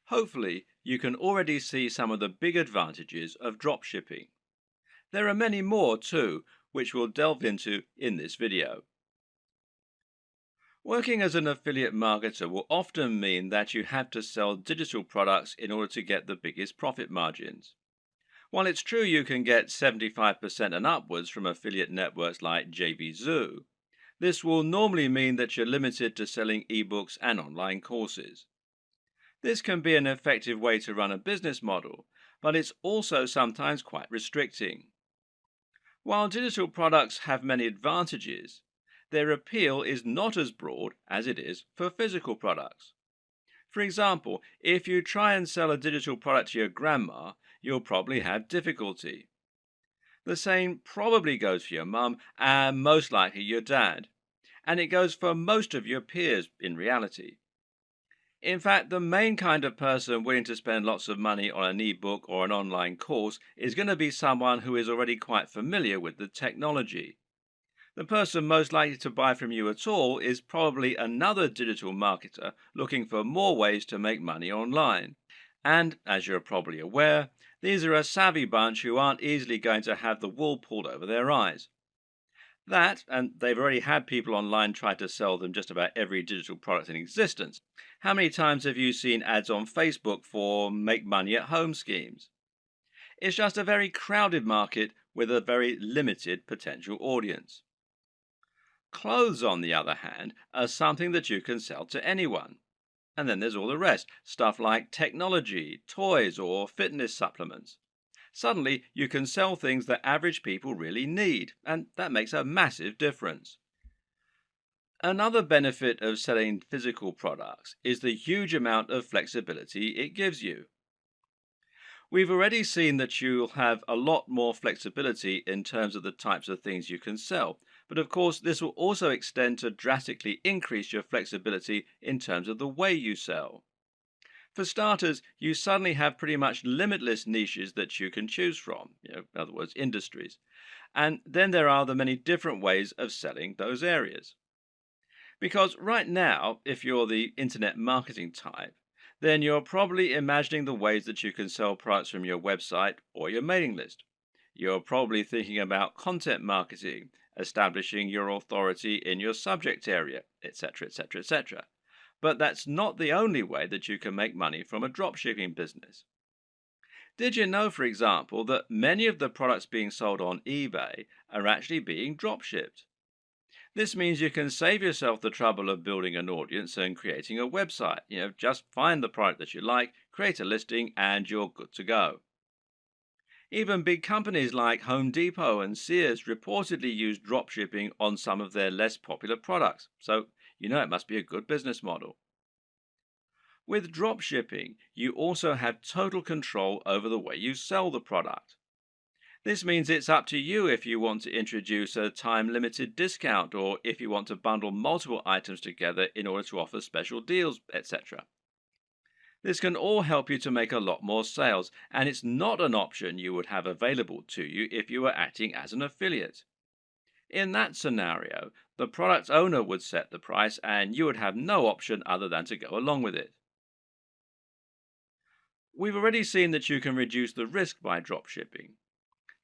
Hopefully, you can already see some of the big advantages of dropshipping. There are many more too, which we'll delve into in this video. Working as an affiliate marketer will often mean that you have to sell digital products in order to get the biggest profit margins. While it's true you can get 75% and upwards from affiliate networks like JVZoo, this will normally mean that you're limited to selling ebooks and online courses. This can be an effective way to run a business model, but it's also sometimes quite restricting. While digital products have many advantages, their appeal is not as broad as it is for physical products. For example, if you try and sell a digital product to your grandma, you'll probably have difficulty. The same probably goes for your mum and most likely your dad, and it goes for most of your peers in reality. In fact, the main kind of person willing to spend lots of money on an ebook or an online course is going to be someone who is already quite familiar with the technology. The person most likely to buy from you at all is probably another digital marketer looking for more ways to make money online. And, as you're probably aware, these are a savvy bunch who aren't easily going to have the wool pulled over their eyes. That, and they've already had people online try to sell them just about every digital product in existence. How many times have you seen ads on Facebook for make money at home schemes? It's just a very crowded market with a very limited potential audience. Clothes, on the other hand, are something that you can sell to anyone. And then there's all the rest, stuff like technology, toys, or fitness supplements. Suddenly, you can sell things that average people really need, and that makes a massive difference. Another benefit of selling physical products is the huge amount of flexibility it gives you. We've already seen that you'll have a lot more flexibility in terms of the types of things you can sell, but of course, this will also extend to drastically increase your flexibility in terms of the way you sell. For starters, you suddenly have pretty much limitless niches that you can choose from, in other words, industries. And then there are the many different ways of selling those areas. Because right now, if you're the internet marketing type, then you're probably imagining the ways that you can sell products from your website or your mailing list. You're probably thinking about content marketing, establishing your authority in your subject area, etc., etc., etc. But that's not the only way that you can make money from a dropshipping business. Did you know, for example, that many of the products being sold on eBay are actually being dropshipped? This means you can save yourself the trouble of building an audience and creating a website. Just find the product that you like, create a listing, and you're good to go. Even big companies like Home Depot and Sears reportedly use dropshipping on some of their less popular products, so it must be a good business model. With dropshipping, you also have total control over the way you sell the product. This means it's up to you if you want to introduce a time-limited discount or if you want to bundle multiple items together in order to offer special deals, etc. This can all help you to make a lot more sales, and it's not an option you would have available to you if you were acting as an affiliate. In that scenario, the product owner would set the price and you would have no option other than to go along with it. We've already seen that you can reduce the risk by dropshipping.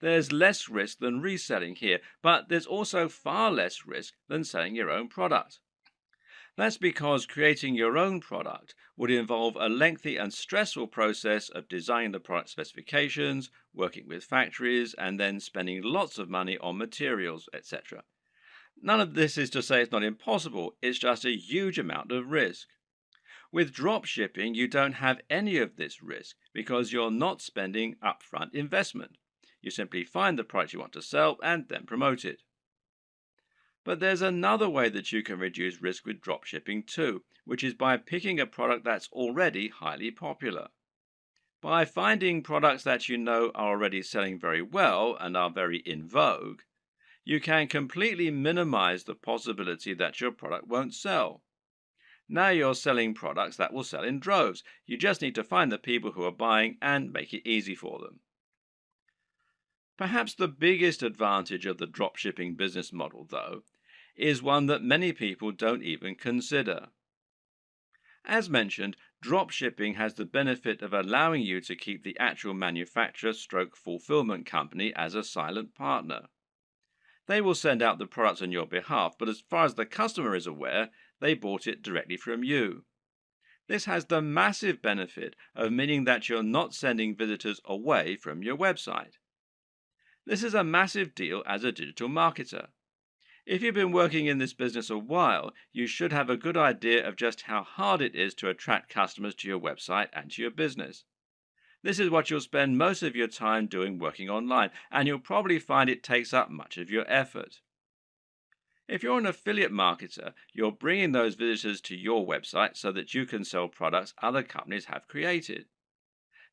There's less risk than reselling here, but there's also far less risk than selling your own product. That's because creating your own product would involve a lengthy and stressful process of designing the product specifications, working with factories, and then spending lots of money on materials, etc. None of this is to say it's not impossible, it's just a huge amount of risk. With dropshipping, you don't have any of this risk because you're not spending upfront investment. You simply find the product you want to sell and then promote it. But there's another way that you can reduce risk with dropshipping too, which is by picking a product that's already highly popular. By finding products that you know are already selling very well and are very in vogue, you can completely minimize the possibility that your product won't sell. Now you're selling products that will sell in droves. You just need to find the people who are buying and make it easy for them. Perhaps the biggest advantage of the dropshipping business model, though, is one that many people don't even consider. As mentioned, Dropshipping has the benefit of allowing you to keep the actual manufacturer stroke fulfillment company as a silent partner. They will send out the products on your behalf, but as far as the customer is aware, they bought it directly from you. This has the massive benefit of meaning that you're not sending visitors away from your website. This is a massive deal as a digital marketer. If you've been working in this business a while, you should have a good idea of just how hard it is to attract customers to your website and to your business. This is what you'll spend most of your time doing working online, and you'll probably find it takes up much of your effort. If you're an affiliate marketer, you're bringing those visitors to your website so that you can sell products other companies have created.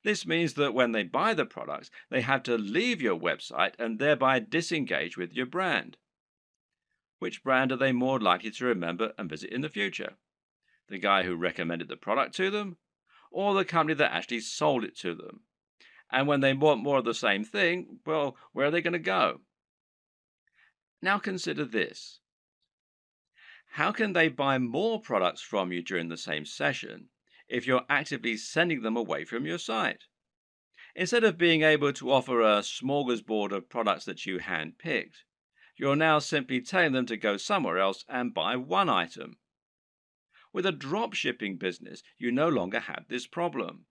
This means that when they buy the products, they have to leave your website and thereby disengage with your brand. Which brand are they more likely to remember and visit in the future? The guy who recommended the product to them, or the company that actually sold it to them? And when they want more of the same thing, well, where are they going to go? Now consider this. How can they buy more products from you during the same session if you're actively sending them away from your site? Instead of being able to offer a smorgasbord of products that you handpicked, you're now simply telling them to go somewhere else and buy one item. With a drop shipping business, you no longer have this problem.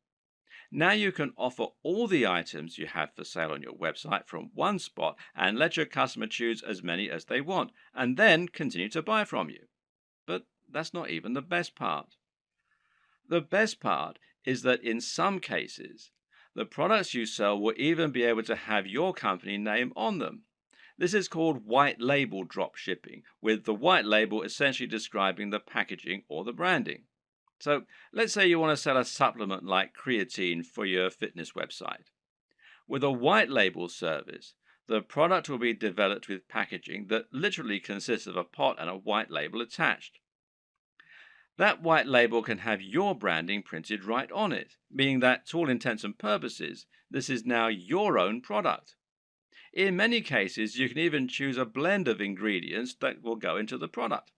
Now you can offer all the items you have for sale on your website from one spot and let your customer choose as many as they want, and then continue to buy from you. But that's not even the best part. The best part is that in some cases, the products you sell will even be able to have your company name on them. This is called white label drop shipping, with the white label essentially describing the packaging or the branding. So let's say you want to sell a supplement like creatine for your fitness website. With a white label service, the product will be developed with packaging that literally consists of a pot and a white label attached. That white label can have your branding printed right on it, meaning that to all intents and purposes, this is now your own product. In many cases, you can even choose a blend of ingredients that will go into the product.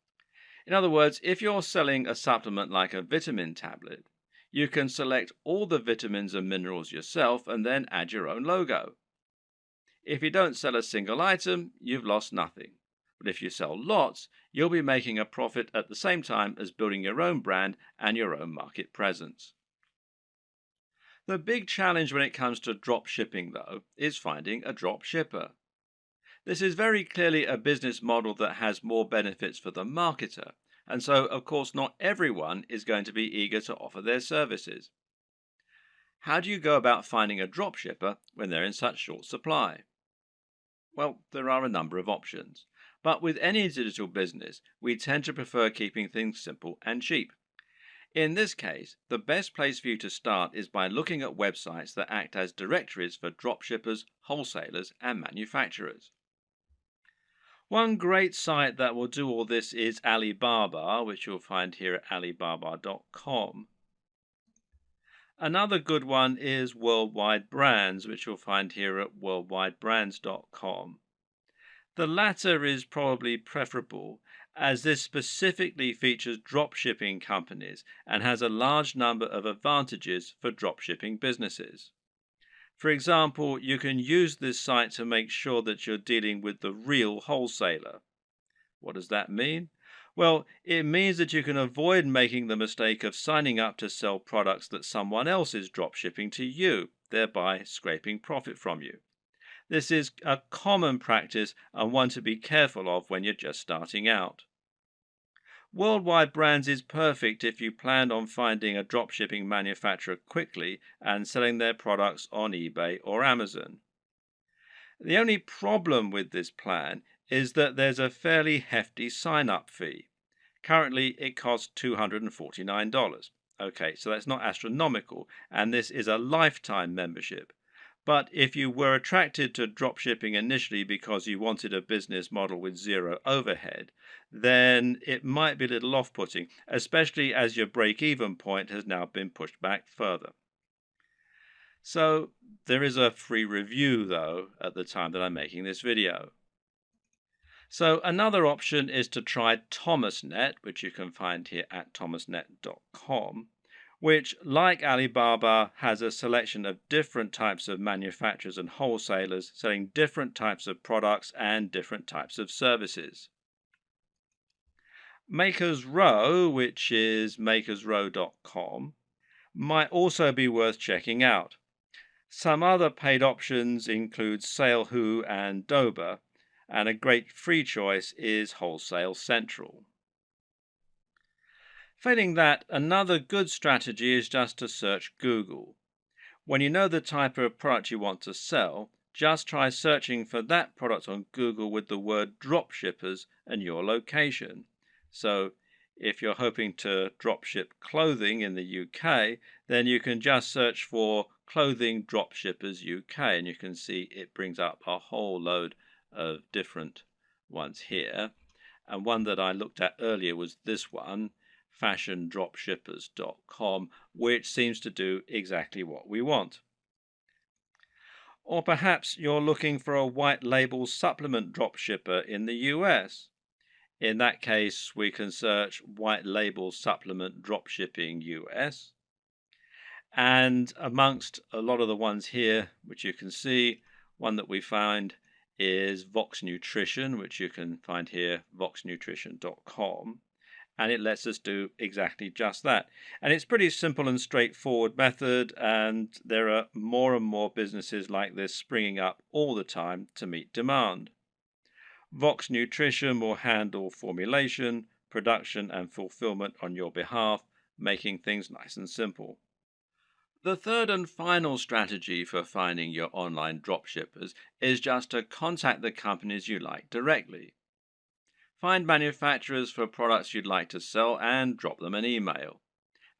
In other words, if you're selling a supplement like a vitamin tablet, you can select all the vitamins and minerals yourself and then add your own logo. If you don't sell a single item, you've lost nothing. But if you sell lots, you'll be making a profit at the same time as building your own brand and your own market presence. The big challenge when it comes to drop shipping, though, is finding a drop shipper. This is very clearly a business model that has more benefits for the marketer, and so, of course, not everyone is going to be eager to offer their services. How do you go about finding a drop shipper when they're in such short supply? Well, there are a number of options, but with any digital business, we tend to prefer keeping things simple and cheap. In this case, the best place for you to start is by looking at websites that act as directories for dropshippers, wholesalers, and manufacturers. One great site that will do all this is Alibaba, which you'll find here at alibaba.com. Another good one is Worldwide Brands, which you'll find here at worldwidebrands.com. The latter is probably preferable, as this specifically features dropshipping companies and has a large number of advantages for dropshipping businesses. For example, you can use this site to make sure that you're dealing with the real wholesaler. What does that mean? Well, it means that you can avoid making the mistake of signing up to sell products that someone else is dropshipping to you, thereby scraping profit from you. This is a common practice and one to be careful of when you're just starting out. Worldwide Brands is perfect if you plan on finding a dropshipping manufacturer quickly and selling their products on eBay or Amazon. The only problem with this plan is that there's a fairly hefty sign-up fee. Currently, it costs $249. Okay, so that's not astronomical, and this is a lifetime membership. But if you were attracted to dropshipping initially because you wanted a business model with zero overhead, then it might be a little off-putting, especially as your break-even point has now been pushed back further. So there is a free review, though, at the time that I'm making this video. So another option is to try ThomasNet, which you can find here at thomasnet.com, which, like Alibaba, has a selection of different types of manufacturers and wholesalers selling different types of products and different types of services. Makers Row, which is makersrow.com, might also be worth checking out. Some other paid options include SaleWho and Dober, and a great free choice is Wholesale Central. Failing that, another good strategy is just to search Google. When you know the type of product you want to sell, just try searching for that product on Google with the word dropshippers and your location. So, if you're hoping to dropship clothing in the UK, then you can just search for clothing dropshippers UK, and you can see it brings up a whole load of different ones here. And one that I looked at earlier was this one, fashiondropshippers.com, which seems to do exactly what we want. Or perhaps you're looking for a white label supplement dropshipper in the US. In that case, we can search white label supplement dropshipping US. And amongst a lot of the ones here, which you can see, one that we find is Vox Nutrition, which you can find here, voxnutrition.com. And it lets us do exactly just that. And it's pretty simple and straightforward method, and there are more and more businesses like this springing up all the time to meet demand. Vox Nutrition will handle formulation, production, and fulfillment on your behalf, making things nice and simple. The third and final strategy for finding your online dropshippers is just to contact the companies you like directly. Find manufacturers for products you'd like to sell and drop them an email.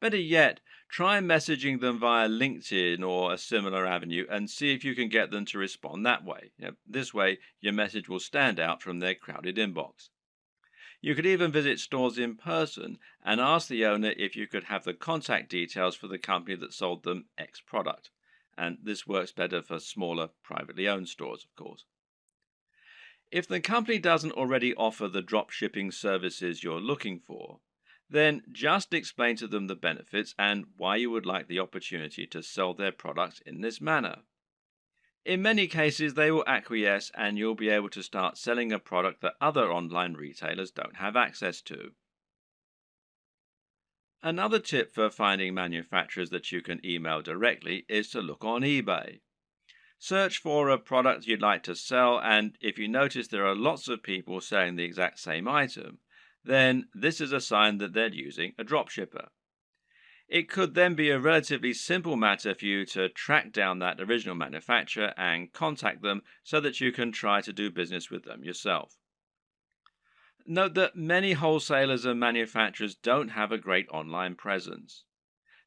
Better yet, try messaging them via LinkedIn or a similar avenue and see if you can get them to respond that way. This way, your message will stand out from their crowded inbox. You could even visit stores in person and ask the owner if you could have the contact details for the company that sold them X product. And this works better for smaller, privately owned stores, of course. If the company doesn't already offer the dropshipping services you're looking for, then just explain to them the benefits and why you would like the opportunity to sell their products in this manner. In many cases, they will acquiesce and you'll be able to start selling a product that other online retailers don't have access to. Another tip for finding manufacturers that you can email directly is to look on eBay. Search for a product you'd like to sell, and if you notice there are lots of people selling the exact same item, then this is a sign that they're using a dropshipper. It could then be a relatively simple matter for you to track down that original manufacturer and contact them so that you can try to do business with them yourself. Note that many wholesalers and manufacturers don't have a great online presence.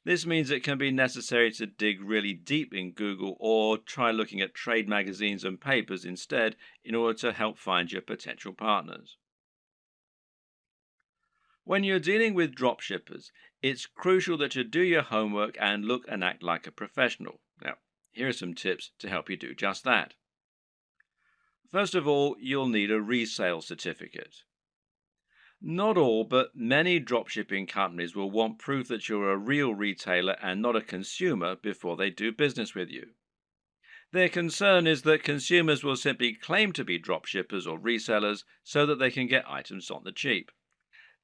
This means it can be necessary to dig really deep in Google or try looking at trade magazines and papers instead in order to help find your potential partners. When you're dealing with dropshippers, it's crucial that you do your homework and look and act like a professional. Now, here are some tips to help you do just that. First of all, you'll need a resale certificate. Not all, but many dropshipping companies will want proof that you're a real retailer and not a consumer before they do business with you. Their concern is that consumers will simply claim to be dropshippers or resellers so that they can get items on the cheap.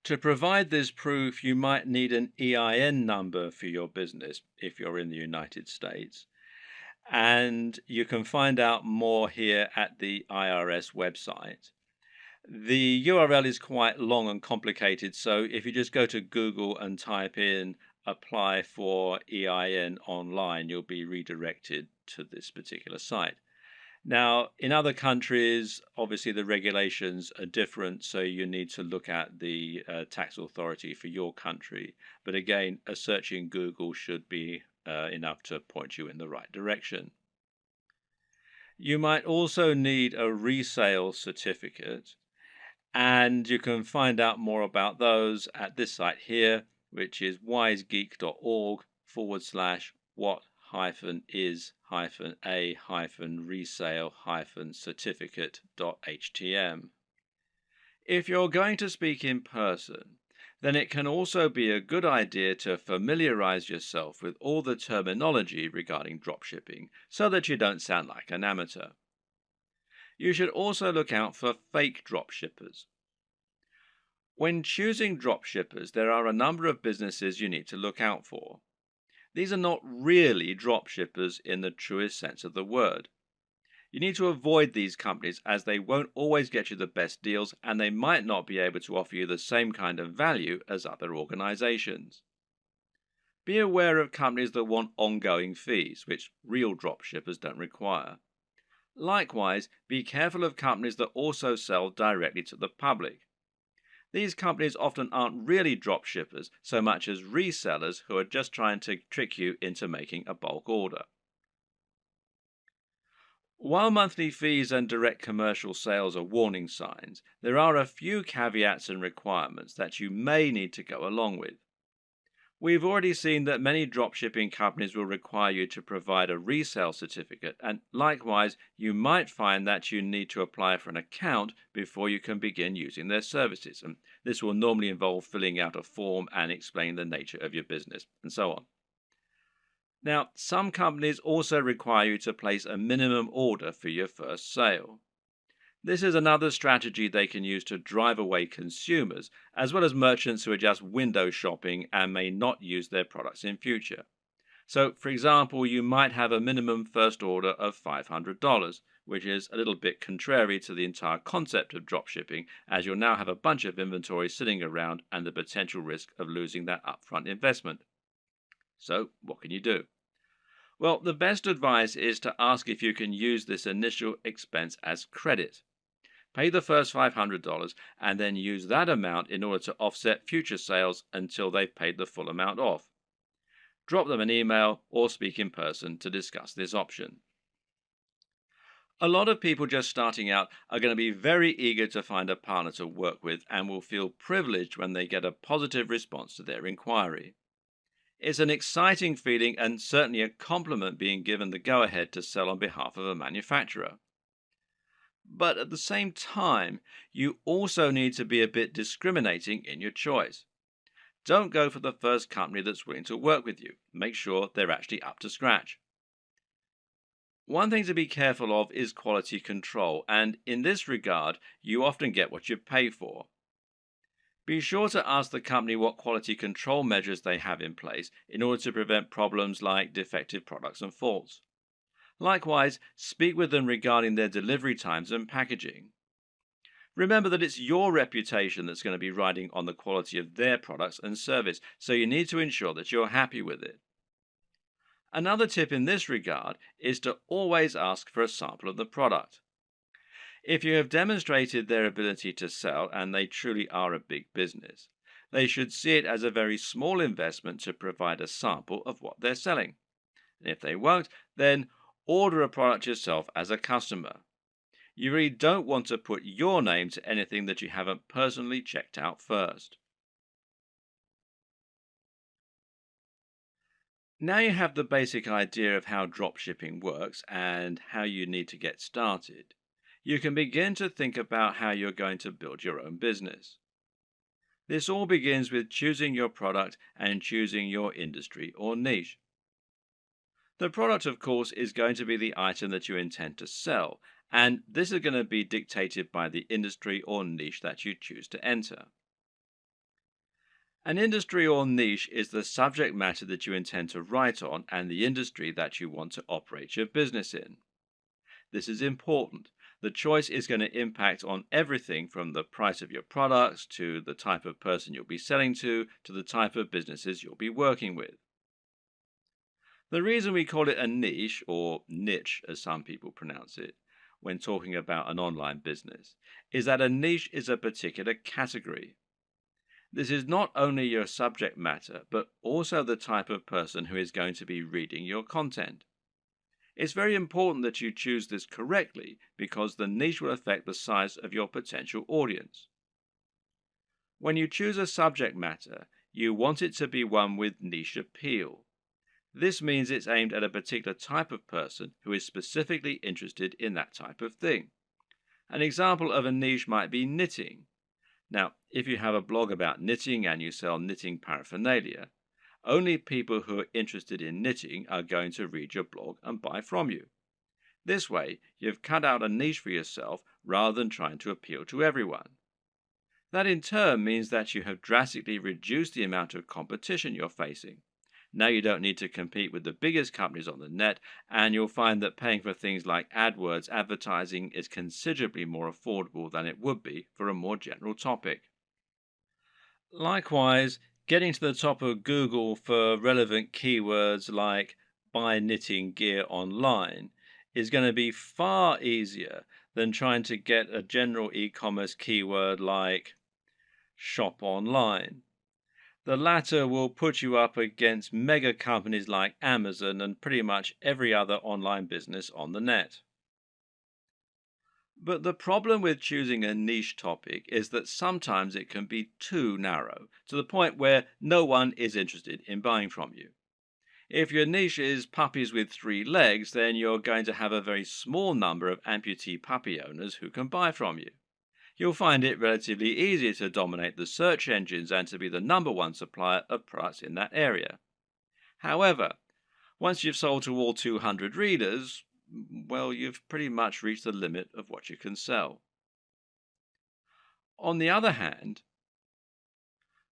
To provide this proof, you might need an EIN number for your business if you're in the United States. And you can find out more here at the IRS website. The URL is quite long and complicated, so if you just go to Google and type in apply for EIN online, you'll be redirected to this particular site. Now, in other countries, obviously the regulations are different, so you need to look at the tax authority for your country. But again, a search in Google should be enough to point you in the right direction. You might also need a resale certificate. And you can find out more about those at this site here, which is wisegeek.org/what-is-a-resale-certificate.htm. If you're going to speak in person, then it can also be a good idea to familiarize yourself with all the terminology regarding dropshipping so that you don't sound like an amateur. You should also look out for fake dropshippers. When choosing dropshippers, there are a number of businesses you need to look out for. These are not really dropshippers in the truest sense of the word. You need to avoid these companies as they won't always get you the best deals and they might not be able to offer you the same kind of value as other organizations. Be aware of companies that want ongoing fees, which real dropshippers don't require. Likewise, be careful of companies that also sell directly to the public. These companies often aren't really dropshippers so much as resellers who are just trying to trick you into making a bulk order. While monthly fees and direct commercial sales are warning signs, there are a few caveats and requirements that you may need to go along with. We've already seen that many dropshipping companies will require you to provide a resale certificate, and likewise, you might find that you need to apply for an account before you can begin using their services. And this will normally involve filling out a form and explaining the nature of your business, and so on. Now, some companies also require you to place a minimum order for your first sale. This is another strategy they can use to drive away consumers, as well as merchants who are just window shopping and may not use their products in future. So, for example, you might have a minimum first order of $500, which is a little bit contrary to the entire concept of dropshipping, as you'll now have a bunch of inventory sitting around and the potential risk of losing that upfront investment. So, what can you do? Well, the best advice is to ask if you can use this initial expense as credit. Pay the first $500 and then use that amount in order to offset future sales until they've paid the full amount off. Drop them an email or speak in person to discuss this option. A lot of people just starting out are going to be very eager to find a partner to work with and will feel privileged when they get a positive response to their inquiry. It's an exciting feeling and certainly a compliment being given the go-ahead to sell on behalf of a manufacturer. But at the same time, you also need to be a bit discriminating in your choice. Don't go for the first company that's willing to work with you. Make sure they're actually up to scratch. One thing to be careful of is quality control, and in this regard, you often get what you pay for. Be sure to ask the company what quality control measures they have in place in order to prevent problems like defective products and faults. Likewise, speak with them regarding their delivery times and packaging. Remember that it's your reputation that's going to be riding on the quality of their products and service, so you need to ensure that you're happy with it. Another tip in this regard is to always ask for a sample of the product. If you have demonstrated their ability to sell and they truly are a big business, they should see it as a very small investment to provide a sample of what they're selling. And if they won't, then order a product yourself as a customer. You really don't want to put your name to anything that you haven't personally checked out first. Now you have the basic idea of how dropshipping works and how you need to get started. You can begin to think about how you're going to build your own business. This all begins with choosing your product and choosing your industry or niche. The product, of course, is going to be the item that you intend to sell, and this is going to be dictated by the industry or niche that you choose to enter. An industry or niche is the subject matter that you intend to write on and the industry that you want to operate your business in. This is important. The choice is going to impact on everything from the price of your products to the type of person you'll be selling to the type of businesses you'll be working with. The reason we call it a niche, or niche as some people pronounce it, when talking about an online business, is that a niche is a particular category. This is not only your subject matter, but also the type of person who is going to be reading your content. It's very important that you choose this correctly because the niche will affect the size of your potential audience. When you choose a subject matter, you want it to be one with niche appeal. This means it's aimed at a particular type of person who is specifically interested in that type of thing. An example of a niche might be knitting. Now, if you have a blog about knitting and you sell knitting paraphernalia, only people who are interested in knitting are going to read your blog and buy from you. This way, you've cut out a niche for yourself rather than trying to appeal to everyone. That in turn means that you have drastically reduced the amount of competition you're facing. Now you don't need to compete with the biggest companies on the net, and you'll find that paying for things like AdWords advertising is considerably more affordable than it would be for a more general topic. Likewise, getting to the top of Google for relevant keywords like buy knitting gear online is going to be far easier than trying to get a general e commerce keyword like shop online. The latter will put you up against mega companies like Amazon and pretty much every other online business on the net. But the problem with choosing a niche topic is that sometimes it can be too narrow, to the point where no one is interested in buying from you. If your niche is puppies with three legs, then you're going to have a very small number of amputee puppy owners who can buy from you. You'll find it relatively easy to dominate the search engines and to be the number one supplier of products in that area. However, once you've sold to all 200 readers, well, you've pretty much reached the limit of what you can sell. On the other hand,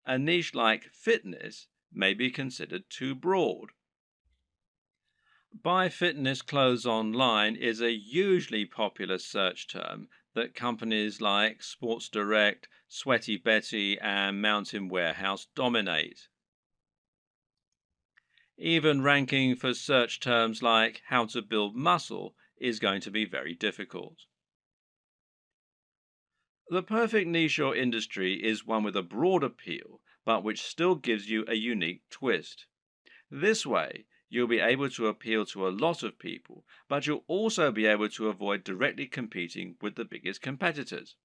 a niche like fitness may be considered too broad. Buy fitness clothes online is a hugely popular search term that companies like Sports Direct, Sweaty Betty, and Mountain Warehouse dominate. Even ranking for search terms like how to build muscle is going to be very difficult. The perfect niche or industry is one with a broad appeal, but which still gives you a unique twist. This way, you'll be able to appeal to a lot of people, but you'll also be able to avoid directly competing with the biggest competitors.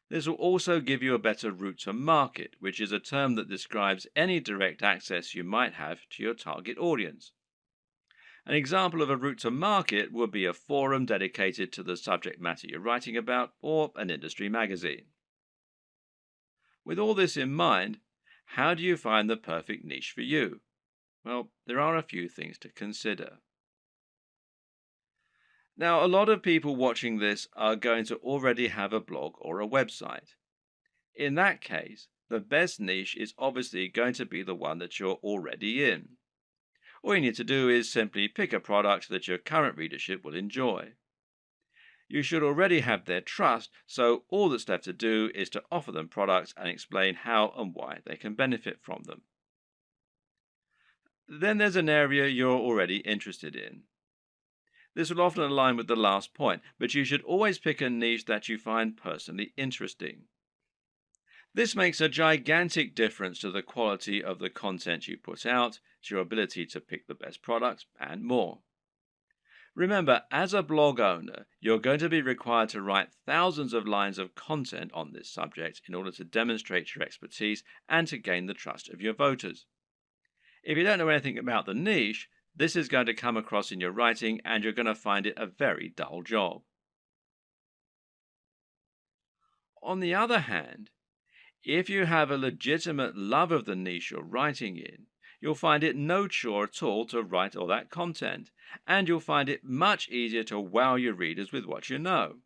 This will also give you a better route to market, which is a term that describes any direct access you might have to your target audience. An example of a route to market would be a forum dedicated to the subject matter you're writing about, or an industry magazine. With all this in mind, how do you find the perfect niche for you? Well, there are a few things to consider. Now, a lot of people watching this are going to already have a blog or a website. In that case, the best niche is obviously going to be the one that you're already in. All you need to do is simply pick a product that your current readership will enjoy. You should already have their trust, so all that's left to do is to offer them products and explain how and why they can benefit from them. Then there's an area you're already interested in. This will often align with the last point, but you should always pick a niche that you find personally interesting. This makes a gigantic difference to the quality of the content you put out, to your ability to pick the best products, and more. Remember, as a blog owner, you're going to be required to write thousands of lines of content on this subject in order to demonstrate your expertise and to gain the trust of your voters. If you don't know anything about the niche, this is going to come across in your writing and you're going to find it a very dull job. On the other hand, if you have a legitimate love of the niche you're writing in, you'll find it no chore at all to write all that content, and you'll find it much easier to wow your readers with what you know.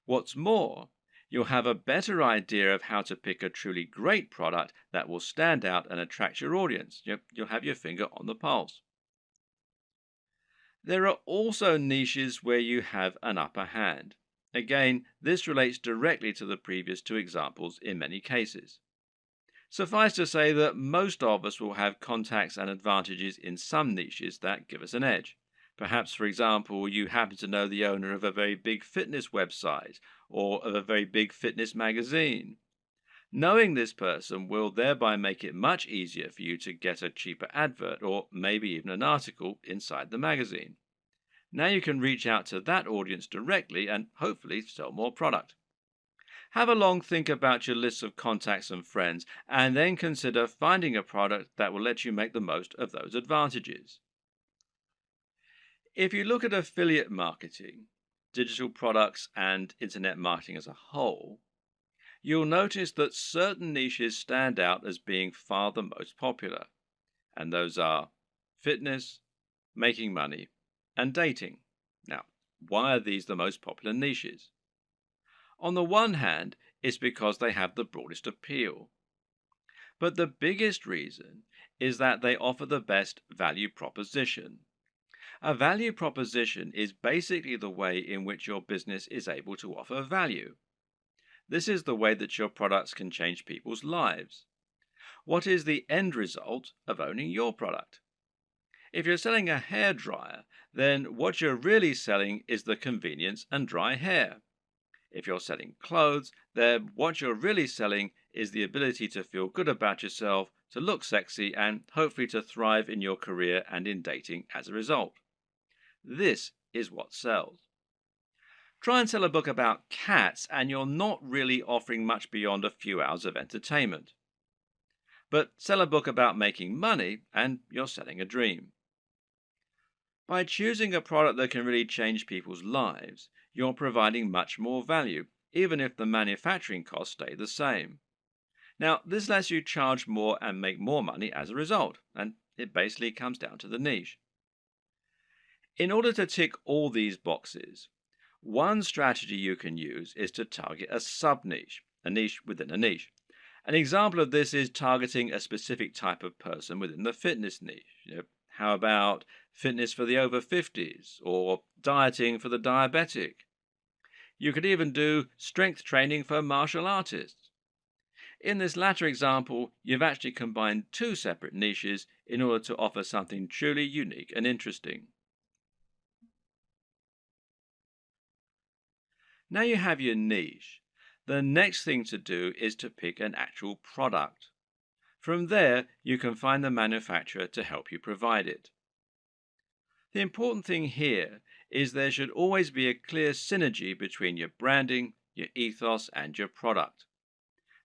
What's more, you'll have a better idea of how to pick a truly great product that will stand out and attract your audience. You'll have your finger on the pulse. There are also niches where you have an upper hand. Again, this relates directly to the previous two examples in many cases. Suffice to say that most of us will have contacts and advantages in some niches that give us an edge. Perhaps, for example, you happen to know the owner of a very big fitness website or of a very big fitness magazine. Knowing this person will thereby make it much easier for you to get a cheaper advert or maybe even an article inside the magazine. Now you can reach out to that audience directly and hopefully sell more product. Have a long think about your list of contacts and friends, and then consider finding a product that will let you make the most of those advantages. If you look at affiliate marketing, digital products, and internet marketing as a whole, you'll notice that certain niches stand out as being far the most popular, and those are fitness, making money, and dating. Now, why are these the most popular niches? On the one hand, it's because they have the broadest appeal. But the biggest reason is that they offer the best value proposition. A value proposition is basically the way in which your business is able to offer value. This is the way that your products can change people's lives. What is the end result of owning your product? If you're selling a hairdryer, then what you're really selling is the convenience and dry hair. If you're selling clothes, then what you're really selling is the ability to feel good about yourself, to look sexy, and hopefully to thrive in your career and in dating as a result. This is what sells. Try and sell a book about cats, and you're not really offering much beyond a few hours of entertainment. But sell a book about making money, and you're selling a dream. By choosing a product that can really change people's lives, you're providing much more value, even if the manufacturing costs stay the same. Now, this lets you charge more and make more money as a result, and it basically comes down to the niche. In order to tick all these boxes, one strategy you can use is to target a sub-niche, a niche within a niche. An example of this is targeting a specific type of person within the fitness niche. How about fitness for the over 50s or dieting for the diabetic? You could even do strength training for martial artists. In this latter example, you've actually combined two separate niches in order to offer something truly unique and interesting. Now you have your niche. The next thing to do is to pick an actual product. From there, you can find the manufacturer to help you provide it. The important thing here is there should always be a clear synergy between your branding, your ethos, and your product.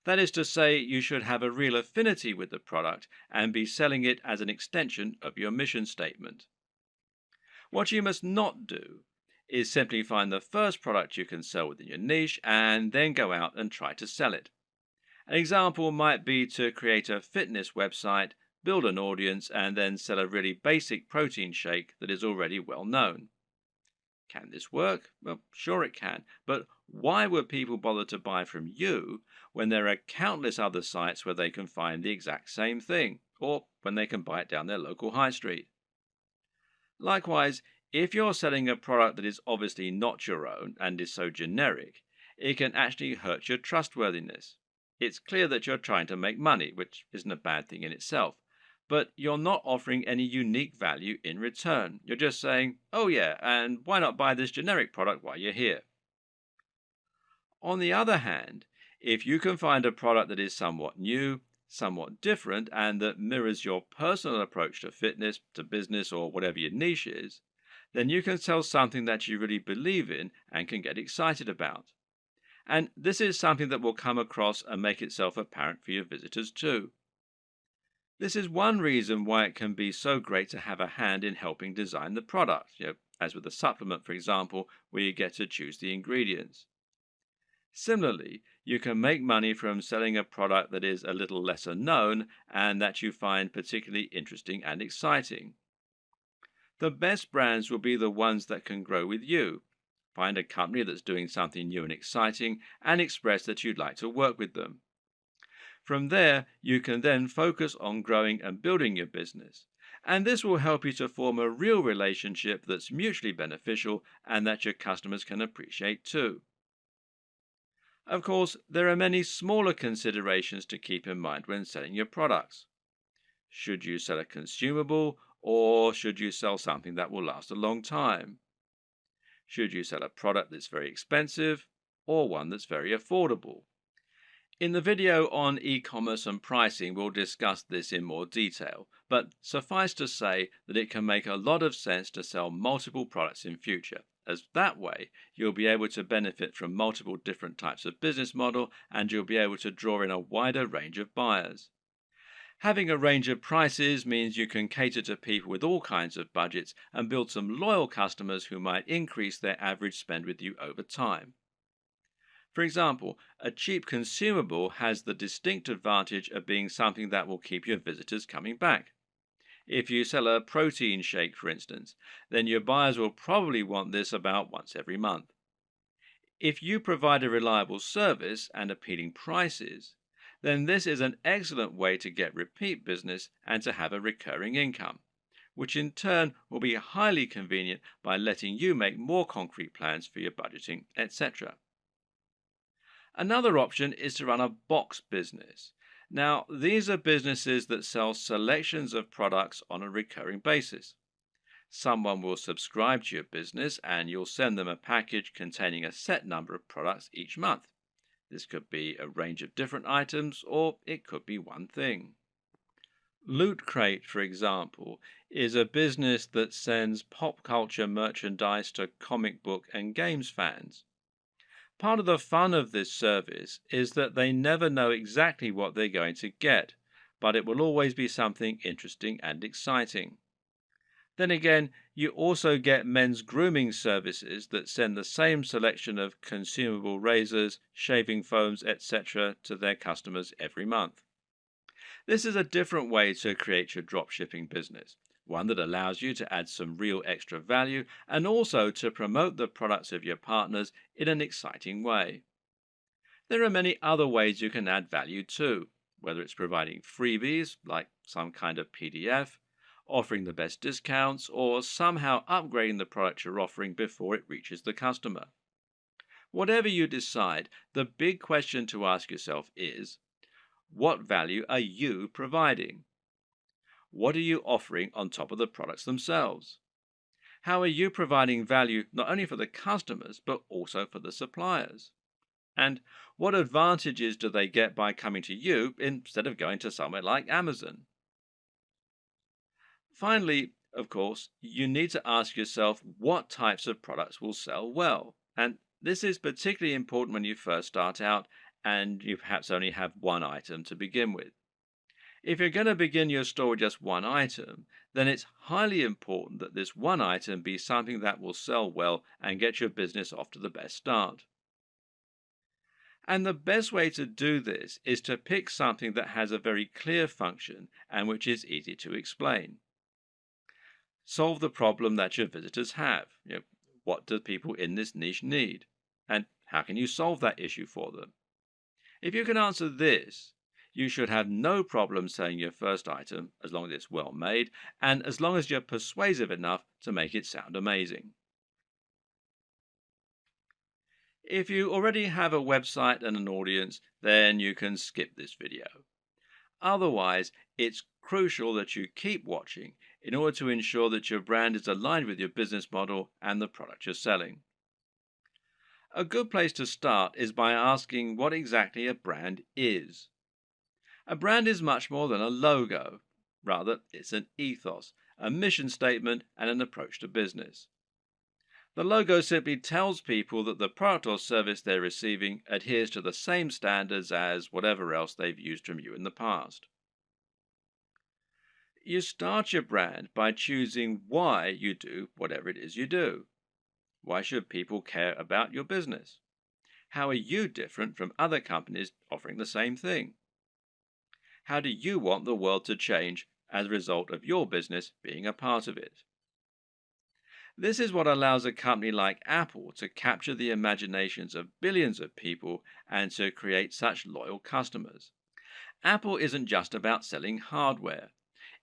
That is to say, you should have a real affinity with the product and be selling it as an extension of your mission statement. What you must not do is simply find the first product you can sell within your niche and then go out and try to sell it. An example might be to create a fitness website, build an audience, and then sell a really basic protein shake that is already well known. Can this work? Well, sure it can, but why would people bother to buy from you when there are countless other sites where they can find the exact same thing, or when they can buy it down their local high street? Likewise, if you're selling a product that is obviously not your own and is so generic, it can actually hurt your trustworthiness. It's clear that you're trying to make money, which isn't a bad thing in itself, but you're not offering any unique value in return. You're just saying, oh yeah, and why not buy this generic product while you're here? On the other hand, if you can find a product that is somewhat new, somewhat different, and that mirrors your personal approach to fitness, to business, or whatever your niche is, then you can sell something that you really believe in and can get excited about. And this is something that will come across and make itself apparent for your visitors too. This is one reason why it can be so great to have a hand in helping design the product, as with a supplement, for example, where you get to choose the ingredients. Similarly, you can make money from selling a product that is a little lesser known and that you find particularly interesting and exciting. The best brands will be the ones that can grow with you. Find a company that's doing something new and exciting and express that you'd like to work with them. From there, you can then focus on growing and building your business. And this will help you to form a real relationship that's mutually beneficial and that your customers can appreciate too. Of course, there are many smaller considerations to keep in mind when selling your products. Should you sell a consumable, or should you sell something that will last a long time? Should you sell a product that's very expensive, or one that's very affordable? In the video on e-commerce and pricing, we'll discuss this in more detail, but suffice to say that it can make a lot of sense to sell multiple products in future, as that way you'll be able to benefit from multiple different types of business model and you'll be able to draw in a wider range of buyers. Having a range of prices means you can cater to people with all kinds of budgets and build some loyal customers who might increase their average spend with you over time. For example, a cheap consumable has the distinct advantage of being something that will keep your visitors coming back. If you sell a protein shake, for instance, then your buyers will probably want this about once every month. If you provide a reliable service and appealing prices, then this is an excellent way to get repeat business and to have a recurring income, which in turn will be highly convenient by letting you make more concrete plans for your budgeting, etc. Another option is to run a box business. Now, these are businesses that sell selections of products on a recurring basis. Someone will subscribe to your business and you'll send them a package containing a set number of products each month. This could be a range of different items or it could be one thing. Loot Crate, for example, is a business that sends pop culture merchandise to comic book and games fans. Part of the fun of this service is that they never know exactly what they're going to get, but it will always be something interesting and exciting. Then again, you also get men's grooming services that send the same selection of consumable razors, shaving foams, etc. to their customers every month. This is a different way to create your dropshipping business, one that allows you to add some real extra value and also to promote the products of your partners in an exciting way. There are many other ways you can add value too, whether it's providing freebies like some kind of PDF, offering the best discounts, or somehow upgrading the product you're offering before it reaches the customer. Whatever you decide, the big question to ask yourself is, what value are you providing? What are you offering on top of the products themselves? How are you providing value not only for the customers but also for the suppliers? And what advantages do they get by coming to you instead of going to somewhere like Amazon? Finally, of course, you need to ask yourself what types of products will sell well. And this is particularly important when you first start out and you perhaps only have one item to begin with. If you're going to begin your store with just one item, then it's highly important that this one item be something that will sell well and get your business off to the best start. And the best way to do this is to pick something that has a very clear function and which is easy to explain. Solve the problem that your visitors have. What do people in this niche need? And how can you solve that issue for them? If you can answer this, you should have no problem selling your first item as long as it's well made and as long as you're persuasive enough to make it sound amazing. If you already have a website and an audience, then you can skip this video. Otherwise, it's crucial that you keep watching in order to ensure that your brand is aligned with your business model and the product you're selling. A good place to start is by asking what exactly a brand is. A brand is much more than a logo. Rather, it's an ethos, a mission statement, and an approach to business. The logo simply tells people that the product or service they're receiving adheres to the same standards as whatever else they've used from you in the past. You start your brand by choosing why you do whatever it is you do. Why should people care about your business? How are you different from other companies offering the same thing? How do you want the world to change as a result of your business being a part of it? This is what allows a company like Apple to capture the imaginations of billions of people and to create such loyal customers. Apple isn't just about selling hardware.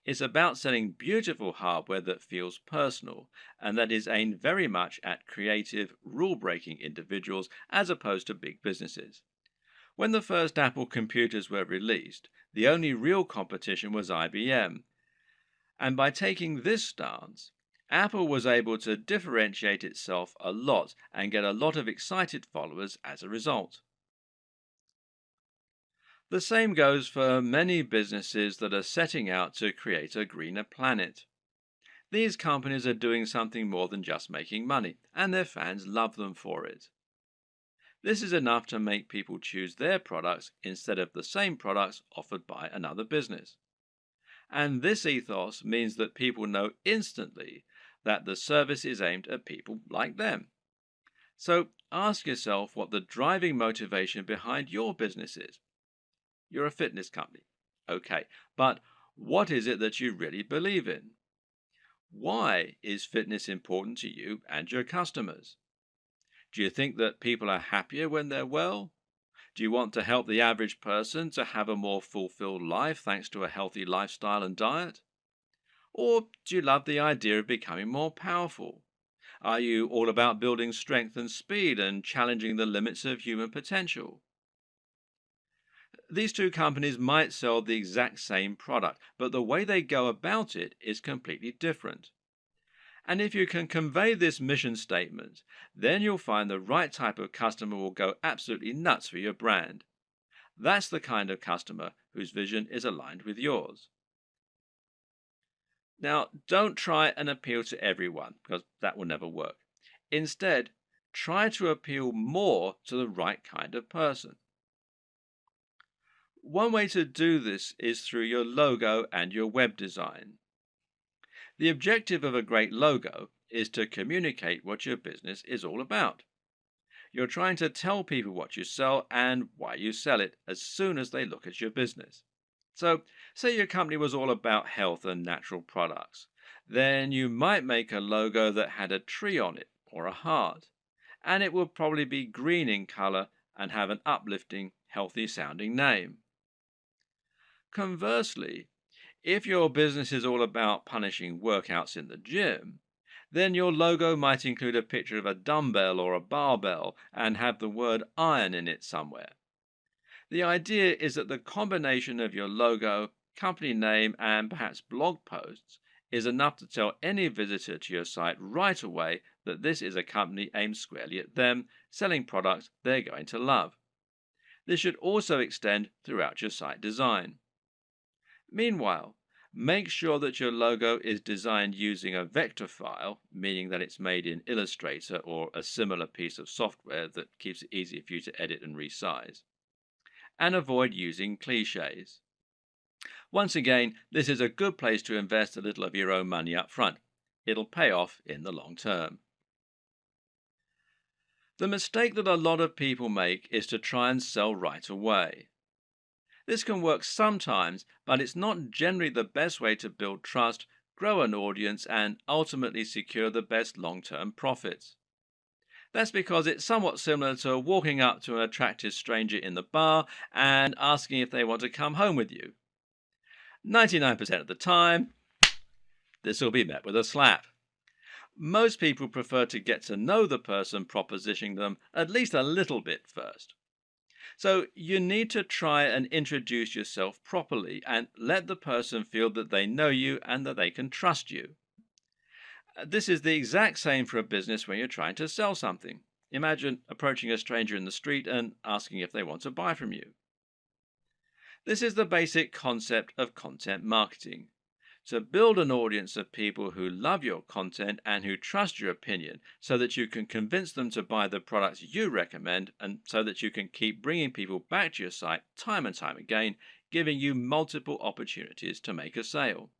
It's about selling beautiful hardware that feels personal and that is aimed very much at creative, rule-breaking individuals as opposed to big businesses. When the first Apple computers were released, the only real competition was IBM. And by taking this stance, Apple was able to differentiate itself a lot and get a lot of excited followers as a result. The same goes for many businesses that are setting out to create a greener planet. These companies are doing something more than just making money, and their fans love them for it. This is enough to make people choose their products instead of the same products offered by another business. And this ethos means that people know instantly that the service is aimed at people like them. So ask yourself what the driving motivation behind your business is. You're a fitness company. Okay, but what is it that you really believe in? Why is fitness important to you and your customers? Do you think that people are happier when they're well? Do you want to help the average person to have a more fulfilled life thanks to a healthy lifestyle and diet? Or do you love the idea of becoming more powerful? Are you all about building strength and speed and challenging the limits of human potential? These two companies might sell the exact same product, but the way they go about it is completely different. And if you can convey this mission statement, then you'll find the right type of customer will go absolutely nuts for your brand. That's the kind of customer whose vision is aligned with yours. Now, don't try and appeal to everyone because that will never work. Instead, try to appeal more to the right kind of person. One way to do this is through your logo and your web design. The objective of a great logo is to communicate what your business is all about. You're trying to tell people what you sell and why you sell it as soon as they look at your business. So, say your company was all about health and natural products. Then you might make a logo that had a tree on it or a heart, and it would probably be green in color and have an uplifting, healthy sounding name. Conversely, if your business is all about punishing workouts in the gym, then your logo might include a picture of a dumbbell or a barbell and have the word iron in it somewhere. The idea is that the combination of your logo, company name, and perhaps blog posts is enough to tell any visitor to your site right away that this is a company aimed squarely at them, selling products they're going to love. This should also extend throughout your site design. Meanwhile, make sure that your logo is designed using a vector file, meaning that it's made in Illustrator or a similar piece of software that keeps it easy for you to edit and resize. And avoid using cliches. Once again, this is a good place to invest a little of your own money up front. It'll pay off in the long term. The mistake that a lot of people make is to try and sell right away. This can work sometimes, but it's not generally the best way to build trust, grow an audience, and ultimately secure the best long-term profits. That's because it's somewhat similar to walking up to an attractive stranger in the bar and asking if they want to come home with you. 99% of the time, this will be met with a slap. Most people prefer to get to know the person propositioning them at least a little bit first. So you need to try and introduce yourself properly and let the person feel that they know you and that they can trust you. This is the exact same for a business when you're trying to sell something. Imagine approaching a stranger in the street and asking if they want to buy from you. This is the basic concept of content marketing. To build an audience of people who love your content and who trust your opinion so that you can convince them to buy the products you recommend and so that you can keep bringing people back to your site time and time again, giving you multiple opportunities to make a sale.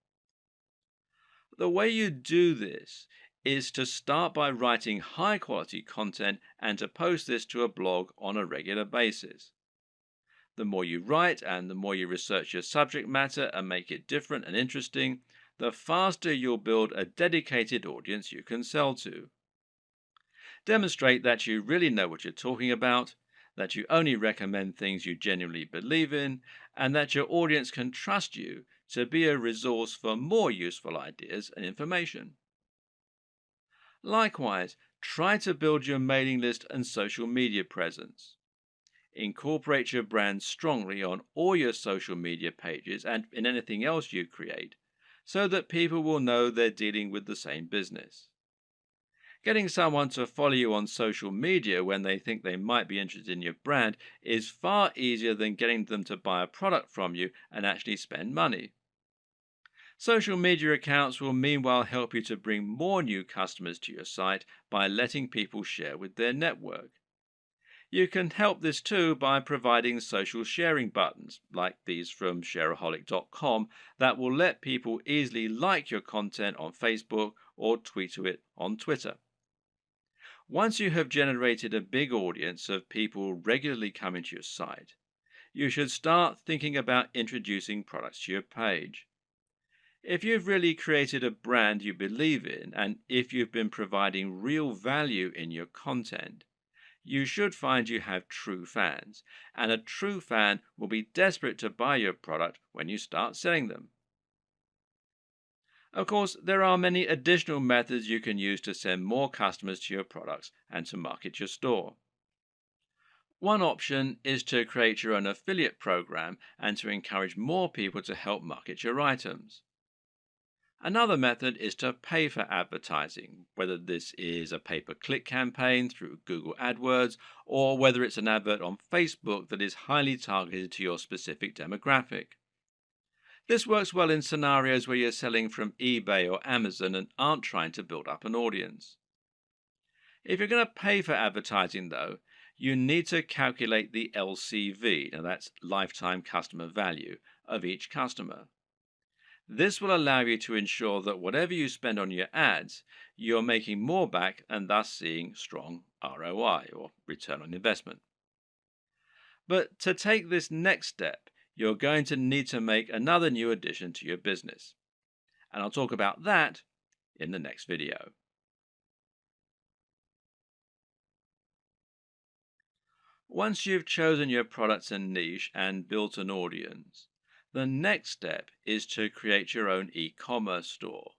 The way you do this is to start by writing high quality content and to post this to a blog on a regular basis. The more you write and the more you research your subject matter and make it different and interesting, the faster you'll build a dedicated audience you can sell to. Demonstrate that you really know what you're talking about, that you only recommend things you genuinely believe in, and that your audience can trust you to be a resource for more useful ideas and information. Likewise, try to build your mailing list and social media presence. Incorporate your brand strongly on all your social media pages and in anything else you create so that people will know they're dealing with the same business. Getting someone to follow you on social media when they think they might be interested in your brand is far easier than getting them to buy a product from you and actually spend money. Social media accounts will meanwhile help you to bring more new customers to your site by letting people share with their network. You can help this too by providing social sharing buttons, like these from shareaholic.com, that will let people easily like your content on Facebook or tweet to it on Twitter. Once you have generated a big audience of people regularly coming to your site, you should start thinking about introducing products to your page. If you've really created a brand you believe in, and if you've been providing real value in your content, you should find you have true fans, and a true fan will be desperate to buy your product when you start selling them. Of course, there are many additional methods you can use to send more customers to your products and to market your store. One option is to create your own affiliate program and to encourage more people to help market your items. Another method is to pay for advertising, whether this is a pay-per-click campaign through Google AdWords or whether it's an advert on Facebook that is highly targeted to your specific demographic. This works well in scenarios where you're selling from eBay or Amazon and aren't trying to build up an audience. If you're going to pay for advertising, though, you need to calculate the LCV, now that's lifetime customer value, of each customer. This will allow you to ensure that whatever you spend on your ads, you're making more back and thus seeing strong ROI or return on investment. But to take this next step, you're going to need to make another new addition to your business. And I'll talk about that in the next video. Once you've chosen your products and niche and built an audience, the next step is to create your own e-commerce store.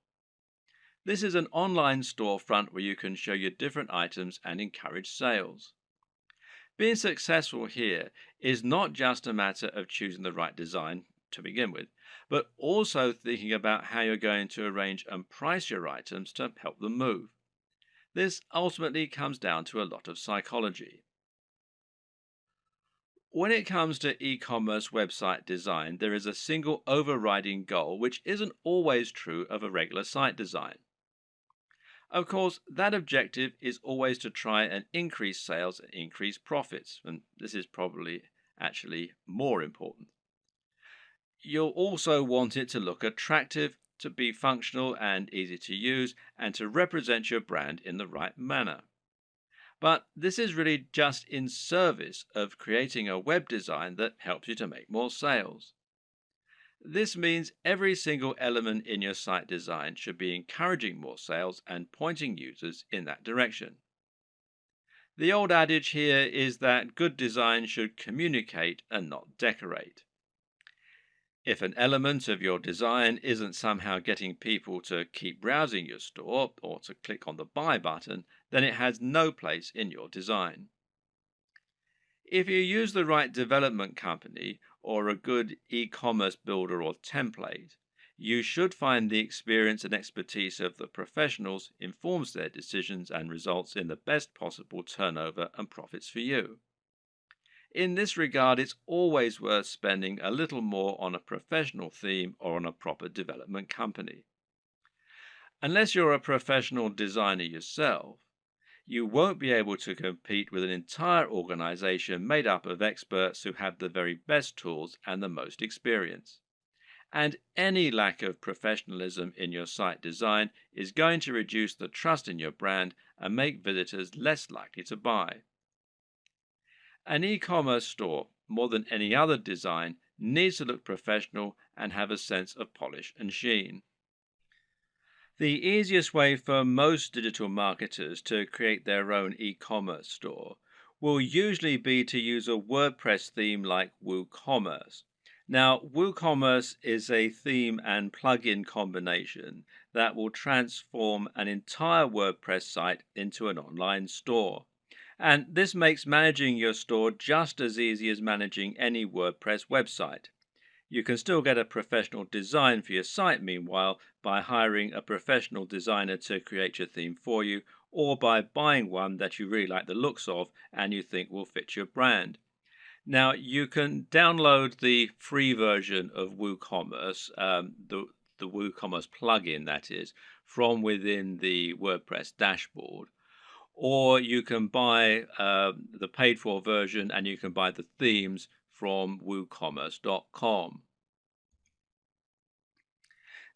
This is an online storefront where you can show your different items and encourage sales. Being successful here is not just a matter of choosing the right design to begin with, but also thinking about how you're going to arrange and price your items to help them move. This ultimately comes down to a lot of psychology. When it comes to e-commerce website design, there is a single overriding goal which isn't always true of a regular site design. Of course, that objective is always to try and increase sales and increase profits, and this is probably actually more important. You'll also want it to look attractive, to be functional and easy to use, and to represent your brand in the right manner. But this is really just in service of creating a web design that helps you to make more sales. This means every single element in your site design should be encouraging more sales and pointing users in that direction. The old adage here is that good design should communicate and not decorate. If an element of your design isn't somehow getting people to keep browsing your store or to click on the buy button, then it has no place in your design. If you use the right development company or a good e-commerce builder or template, you should find the experience and expertise of the professionals informs their decisions and results in the best possible turnover and profits for you. In this regard, it's always worth spending a little more on a professional theme or on a proper development company. Unless you're a professional designer yourself, you won't be able to compete with an entire organization made up of experts who have the very best tools and the most experience. And any lack of professionalism in your site design is going to reduce the trust in your brand and make visitors less likely to buy. An e-commerce store, more than any other design, needs to look professional and have a sense of polish and sheen. The easiest way for most digital marketers to create their own e-commerce store will usually be to use a WordPress theme like WooCommerce. Now, WooCommerce is a theme and plugin combination that will transform an entire WordPress site into an online store. And this makes managing your store just as easy as managing any WordPress website. You can still get a professional design for your site, meanwhile, by hiring a professional designer to create your theme for you, or by buying one that you really like the looks of and you think will fit your brand. Now, you can download the free version of WooCommerce, the WooCommerce plugin, that is, from within the WordPress dashboard. Or you can buy the paid-for version and you can buy the themes from woocommerce.com.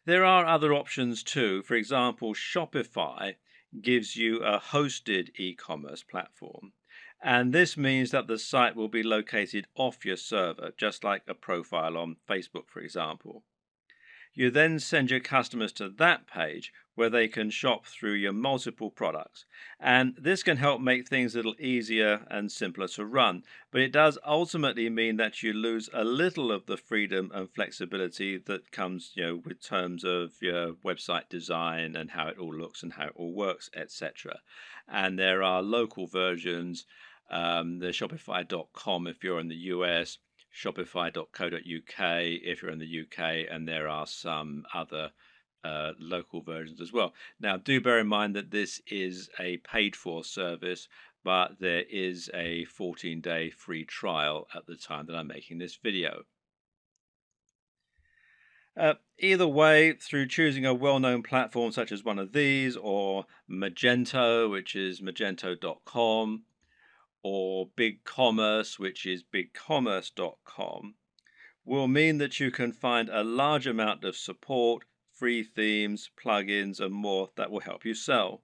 There are other options too. For example, Shopify gives you a hosted e commerce platform. And this means that the site will be located off your server, just like a profile on Facebook, for example. You then send your customers to that page where they can shop through your multiple products. And this can help make things a little easier and simpler to run. But it does ultimately mean that you lose a little of the freedom and flexibility that comes, with terms of your website design and how it all looks and how it all works, etc. And there are local versions, the Shopify.com if you're in the US, shopify.co.uk if you're in the UK, and there are some other local versions as well. Now, do bear in mind that this is a paid for service, but there is a 14-day free trial at the time that I'm making this video. Either way, through choosing a well known platform such as one of these, or Magento, which is magento.com, or BigCommerce, which is bigcommerce.com, will mean that you can find a large amount of support, free themes, plugins, and more that will help you sell.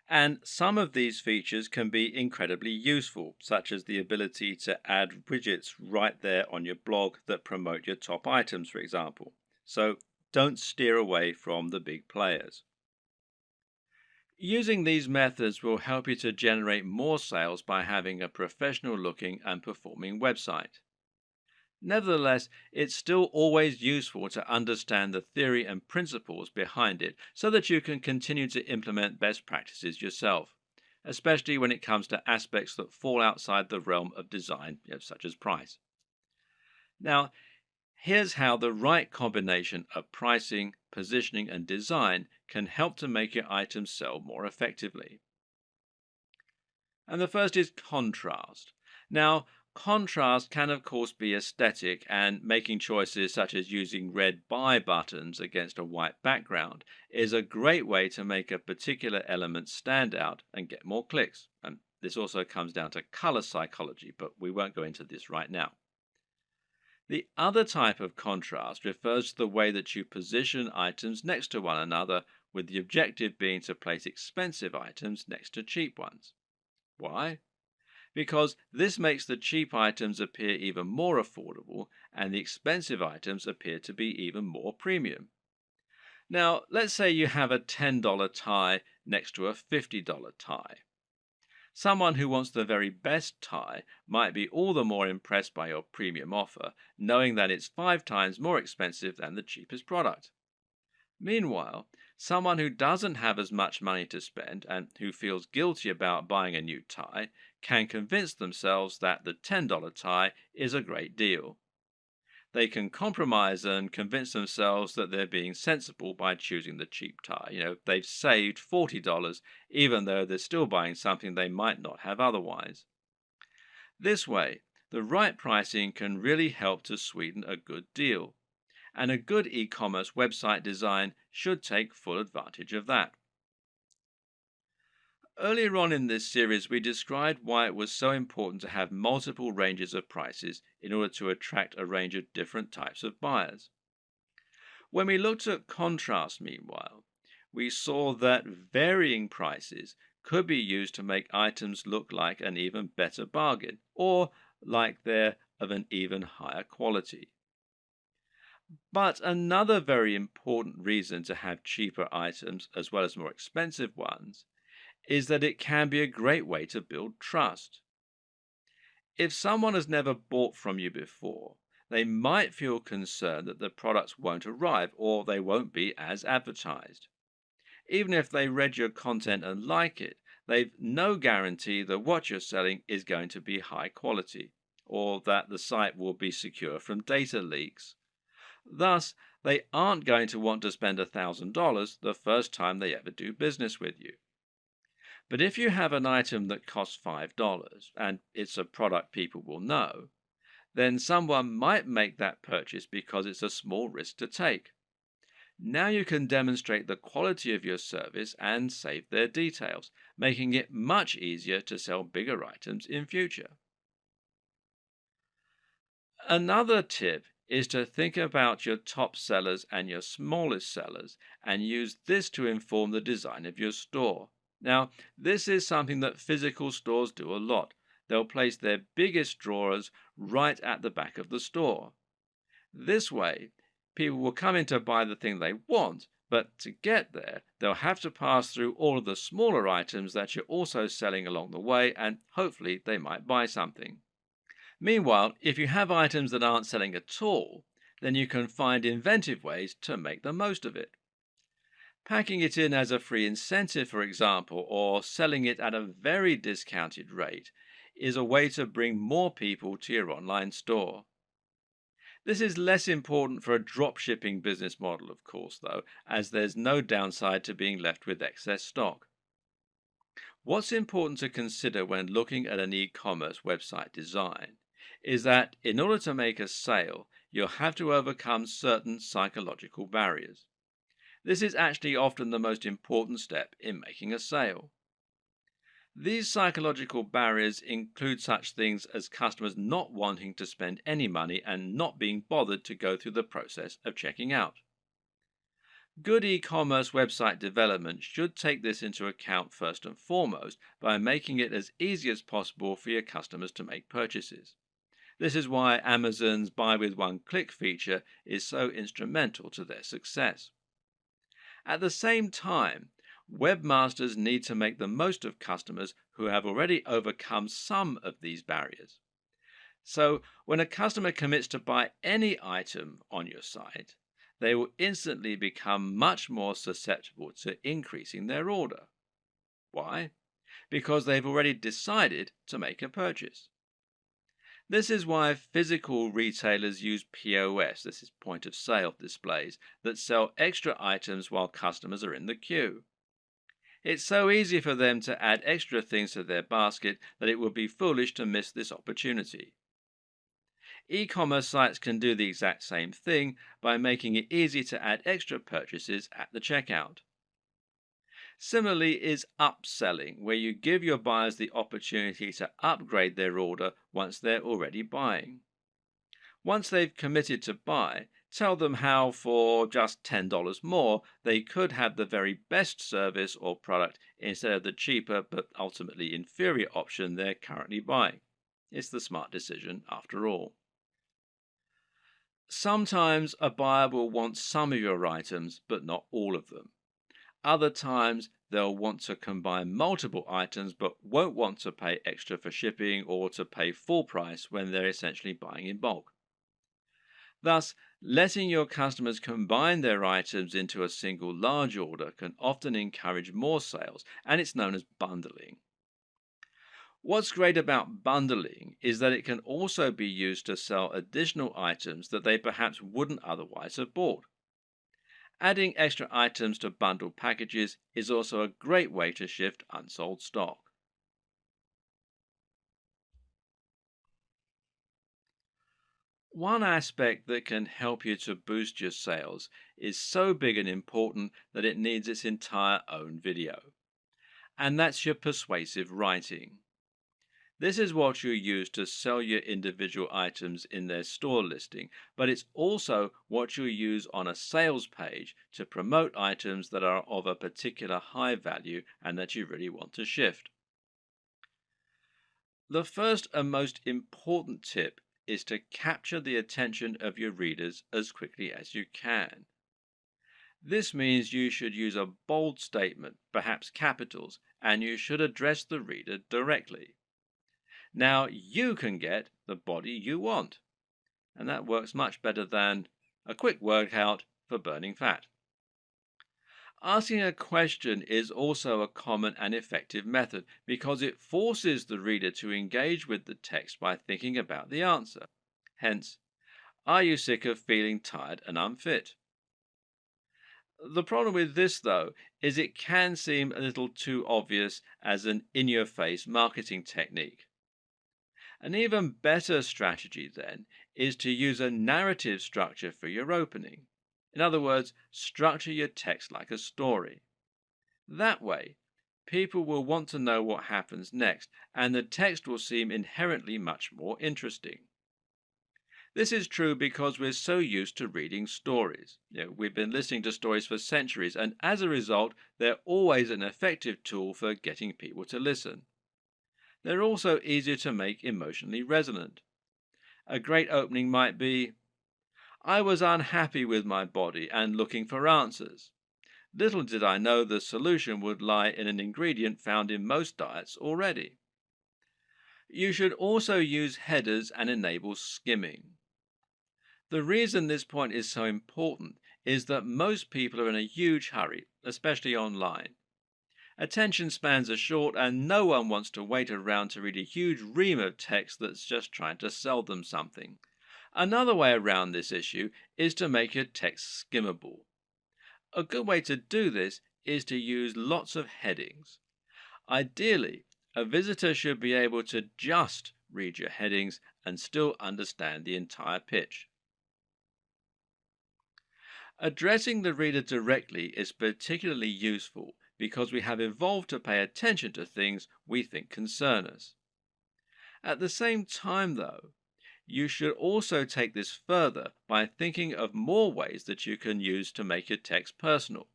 And some of these features can be incredibly useful, such as the ability to add widgets right there on your blog that promote your top items, for example. So don't steer away from the big players. Using these methods will help you to generate more sales by having a professional looking and performing website. Nevertheless, it's still always useful to understand the theory and principles behind it so that you can continue to implement best practices yourself, especially when it comes to aspects that fall outside the realm of design, such as price. Now, here's how the right combination of pricing, positioning, and design can help to make your items sell more effectively. And the first is contrast. Now, contrast can, of course, be aesthetic, and making choices such as using red buy buttons against a white background is a great way to make a particular element stand out and get more clicks. And this also comes down to color psychology, but we won't go into this right now. The other type of contrast refers to the way that you position items next to one another, with the objective being to place expensive items next to cheap ones. Why? Because this makes the cheap items appear even more affordable and the expensive items appear to be even more premium. Now, let's say you have a $10 tie next to a $50 tie. Someone who wants the very best tie might be all the more impressed by your premium offer, knowing that it's 5 times more expensive than the cheapest product. Meanwhile, someone who doesn't have as much money to spend and who feels guilty about buying a new tie can convince themselves that the $10 tie is a great deal. They can compromise and convince themselves that they're being sensible by choosing the cheap tie. They've saved $40 even though they're still buying something they might not have otherwise. This way, the right pricing can really help to sweeten a good deal. And a good e-commerce website design should take full advantage of that. Earlier on in this series, we described why it was so important to have multiple ranges of prices in order to attract a range of different types of buyers. When we looked at contrast, meanwhile, we saw that varying prices could be used to make items look like an even better bargain, or like they're of an even higher quality. But another very important reason to have cheaper items as well as more expensive ones is that it can be a great way to build trust. If someone has never bought from you before, they might feel concerned that the products won't arrive or they won't be as advertised. Even if they read your content and like it, they've no guarantee that what you're selling is going to be high quality or that the site will be secure from data leaks. Thus, they aren't going to want to spend $1,000 the first time they ever do business with you. But if you have an item that costs $5 and it's a product people will know, then someone might make that purchase because it's a small risk to take. Now you can demonstrate the quality of your service and save their details, making it much easier to sell bigger items in future. Another tip is to think about your top sellers and your smallest sellers and use this to inform the design of your store. Now, this is something that physical stores do a lot. They'll place their biggest drawers right at the back of the store. This way, people will come in to buy the thing they want, but to get there, they'll have to pass through all of the smaller items that you're also selling along the way, and hopefully they might buy something. Meanwhile, if you have items that aren't selling at all, then you can find inventive ways to make the most of it. Packing it in as a free incentive, for example, or selling it at a very discounted rate, is a way to bring more people to your online store. This is less important for a dropshipping business model, of course, though, as there's no downside to being left with excess stock. What's important to consider when looking at an e commerce website design is that in order to make a sale, you'll have to overcome certain psychological barriers. This is actually often the most important step in making a sale. These psychological barriers include such things as customers not wanting to spend any money and not being bothered to go through the process of checking out. Good e commerce website development should take this into account first and foremost by making it as easy as possible for your customers to make purchases. This is why Amazon's buy with one click feature is so instrumental to their success. At the same time, webmasters need to make the most of customers who have already overcome some of these barriers. So, when a customer commits to buy any item on your site, they will instantly become much more susceptible to increasing their order. Why? Because they've already decided to make a purchase. This is why physical retailers use POS, this is point of sale displays, that sell extra items while customers are in the queue. It's so easy for them to add extra things to their basket that it would be foolish to miss this opportunity. E commerce sites can do the exact same thing by making it easy to add extra purchases at the checkout. Similarly is upselling, where you give your buyers the opportunity to upgrade their order once they're already buying. Once they've committed to buy, tell them how for just $10 more they could have the very best service or product instead of the cheaper but ultimately inferior option they're currently buying. It's the smart decision after all. Sometimes a buyer will want some of your items but not all of them. Other times they'll want to combine multiple items but won't want to pay extra for shipping or to pay full price when they're essentially buying in bulk. Thus, letting your customers combine their items into a single large order can often encourage more sales, and it's known as bundling. What's great about bundling is that it can also be used to sell additional items that they perhaps wouldn't otherwise have bought. Adding extra items to bundled packages is also a great way to shift unsold stock. One aspect that can help you to boost your sales is so big and important that it needs its entire own video, and that's your persuasive writing. This is what you use to sell your individual items in their store listing, but it's also what you use on a sales page to promote items that are of a particular high value and that you really want to shift. The first and most important tip is to capture the attention of your readers as quickly as you can. This means you should use a bold statement, perhaps capitals, and you should address the reader directly. Now you can get the body you want, and that works much better than a quick workout for burning fat. Asking a question is also a common and effective method because it forces the reader to engage with the text by thinking about the answer. Hence, are you sick of feeling tired and unfit? The problem with this, though, is it can seem a little too obvious as an in your face marketing technique. An even better strategy, then, is to use a narrative structure for your opening. In other words, structure your text like a story. That way, people will want to know what happens next, and the text will seem inherently much more interesting. This is true because we're so used to reading stories. We've been listening to stories for centuries, and as a result, they're always an effective tool for getting people to listen. They're also easier to make emotionally resonant. A great opening might be, I was unhappy with my body and looking for answers. Little did I know the solution would lie in an ingredient found in most diets already. You should also use headers and enable skimming. The reason this point is so important is that most people are in a huge hurry, especially online. Attention spans are short and no one wants to wait around to read a huge ream of text that's just trying to sell them something. Another way around this issue is to make your text skimmable. A good way to do this is to use lots of headings. Ideally, a visitor should be able to just read your headings and still understand the entire pitch. Addressing the reader directly is particularly useful because we have evolved to pay attention to things we think concern us. At the same time, though, you should also take this further by thinking of more ways that you can use to make your text personal.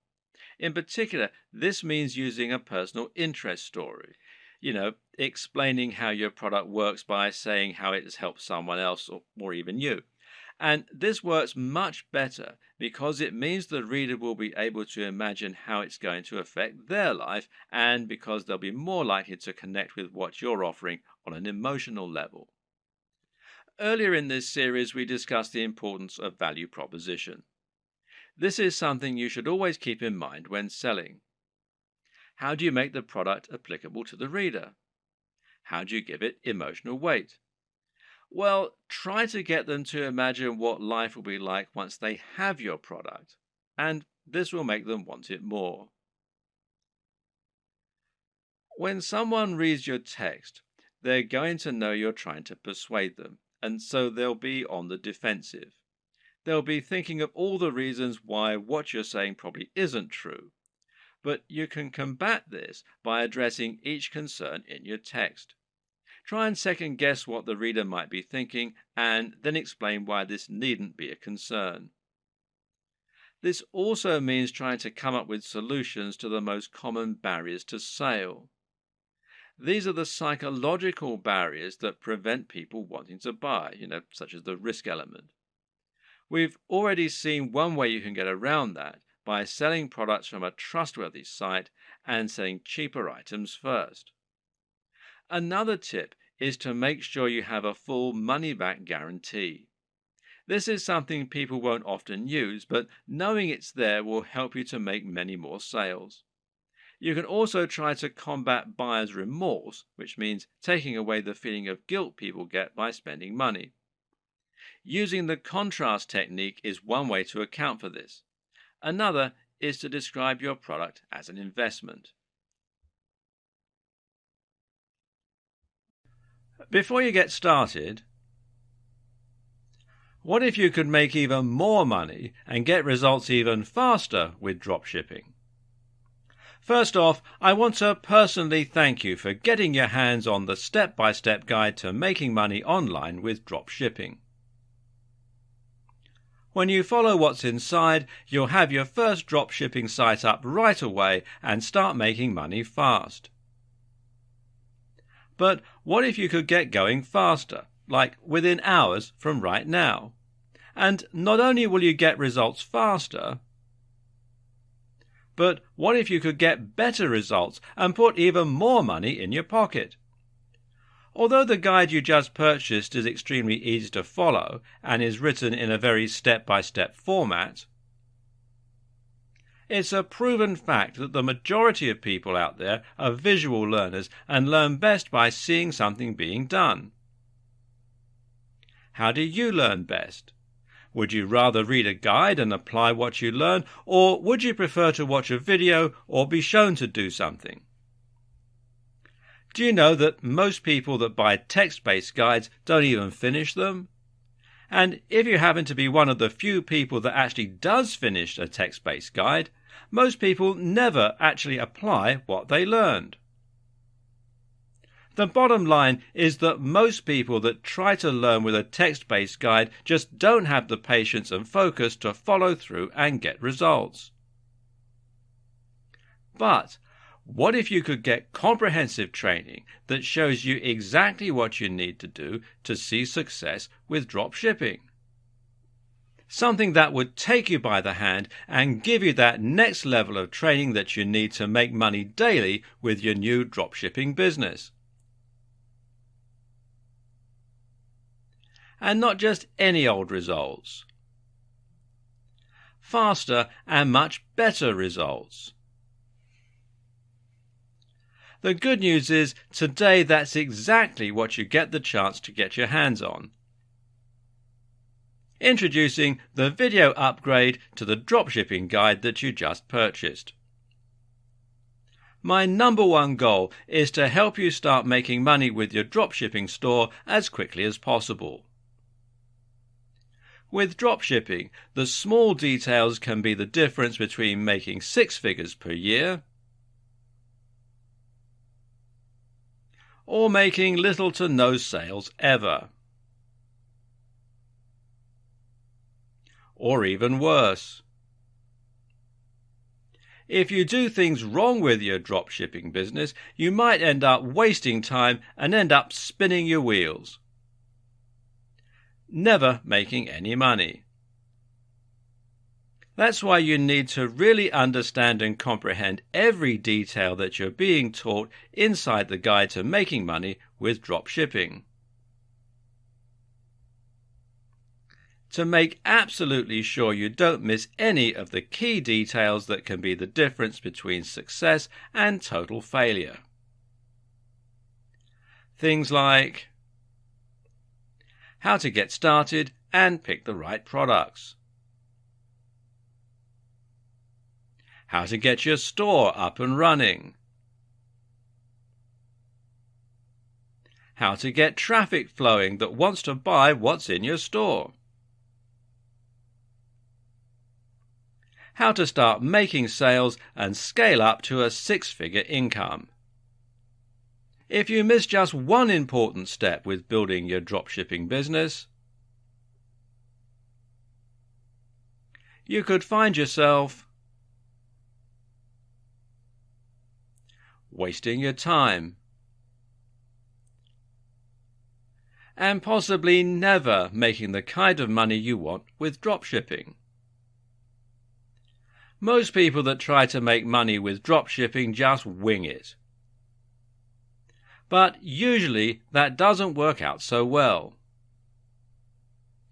In particular, this means using a personal interest story. Explaining how your product works by saying how it has helped someone else or even you. And this works much better because it means the reader will be able to imagine how it's going to affect their life, and because they'll be more likely to connect with what you're offering on an emotional level. Earlier in this series, we discussed the importance of value proposition. This is something you should always keep in mind when selling. How do you make the product applicable to the reader? How do you give it emotional weight? Well, try to get them to imagine what life will be like once they have your product, and this will make them want it more. When someone reads your text, they're going to know you're trying to persuade them, and so they'll be on the defensive. They'll be thinking of all the reasons why what you're saying probably isn't true. But you can combat this by addressing each concern in your text. Try and second guess what the reader might be thinking, and then explain why this needn't be a concern. This also means trying to come up with solutions to the most common barriers to sale. These are the psychological barriers that prevent people wanting to buy, such as the risk element. We've already seen one way you can get around that by selling products from a trustworthy site and selling cheaper items first. Another tip is to make sure you have a full money-back guarantee. This is something people won't often use, but knowing it's there will help you to make many more sales. You can also try to combat buyer's remorse, which means taking away the feeling of guilt people get by spending money. Using the contrast technique is one way to account for this. Another is to describe your product as an investment. Before you get started, what if you could make even more money and get results even faster with dropshipping? First off, I want to personally thank you for getting your hands on the step-by-step guide to making money online with dropshipping. When you follow what's inside, you'll have your first dropshipping site up right away and start making money fast. But what if you could get going faster, like within hours from right now? And not only will you get results faster, but what if you could get better results and put even more money in your pocket? Although the guide you just purchased is extremely easy to follow and is written in a very step-by-step format, it's a proven fact that the majority of people out there are visual learners and learn best by seeing something being done. How do you learn best? Would you rather read a guide and apply what you learn, or would you prefer to watch a video or be shown to do something? Do you know that most people that buy text-based guides don't even finish them? And if you happen to be one of the few people that actually does finish a text-based guide, most people never actually apply what they learned. The bottom line is that most people that try to learn with a text-based guide just don't have the patience and focus to follow through and get results. But what if you could get comprehensive training that shows you exactly what you need to do to see success with dropshipping? Something that would take you by the hand and give you that next level of training that you need to make money daily with your new dropshipping business. And not just any old results. Faster and much better results. The good news is today that's exactly what you get the chance to get your hands on. Introducing the video upgrade to the dropshipping guide that you just purchased. My number one goal is to help you start making money with your dropshipping store as quickly as possible. With dropshipping, the small details can be the difference between making 6 figures per year or making little to no sales ever. Or even worse. If you do things wrong with your dropshipping business, you might end up wasting time and end up spinning your wheels, never making any money. That's why you need to really understand and comprehend every detail that you're being taught inside the guide to making money with dropshipping. To make absolutely sure you don't miss any of the key details that can be the difference between success and total failure. Things like how to get started and pick the right products, how to get your store up and running, how to get traffic flowing that wants to buy what's in your store, how to start making sales and scale up to a 6-figure income. If you miss just one important step with building your dropshipping business, you could find yourself wasting your time and possibly never making the kind of money you want with dropshipping. Most people that try to make money with dropshipping just wing it. But usually that doesn't work out so well.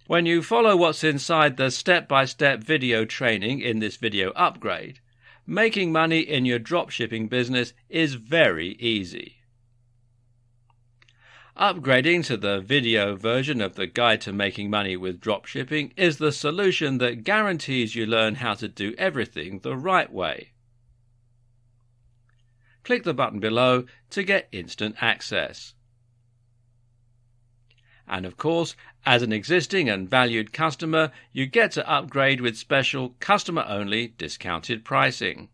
When you follow what's inside the step-by-step video training in this video upgrade, making money in your dropshipping business is very easy. Upgrading to the video version of the Guide to Making Money with Dropshipping is the solution that guarantees you learn how to do everything the right way. Click the button below to get instant access. And of course, as an existing and valued customer, you get to upgrade with special customer-only discounted pricing.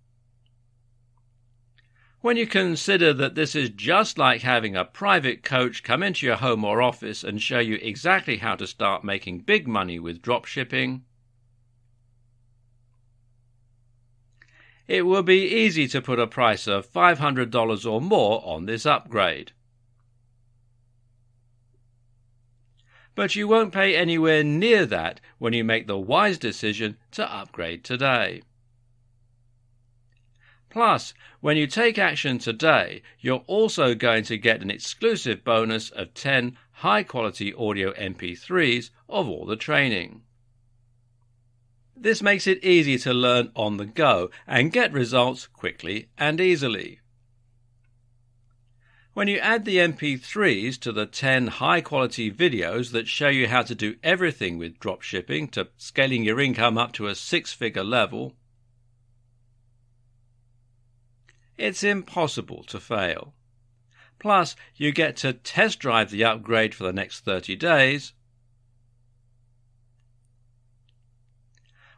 When you consider that this is just like having a private coach come into your home or office and show you exactly how to start making big money with dropshipping, it will be easy to put a price of $500 or more on this upgrade. But you won't pay anywhere near that when you make the wise decision to upgrade today. Plus, when you take action today, you're also going to get an exclusive bonus of 10 high-quality audio MP3s of all the training. This makes it easy to learn on the go and get results quickly and easily. When you add the MP3s to the 10 high-quality videos that show you how to do everything with dropshipping to scaling your income up to a 6-figure level, it's impossible to fail. Plus, you get to test drive the upgrade for the next 30 days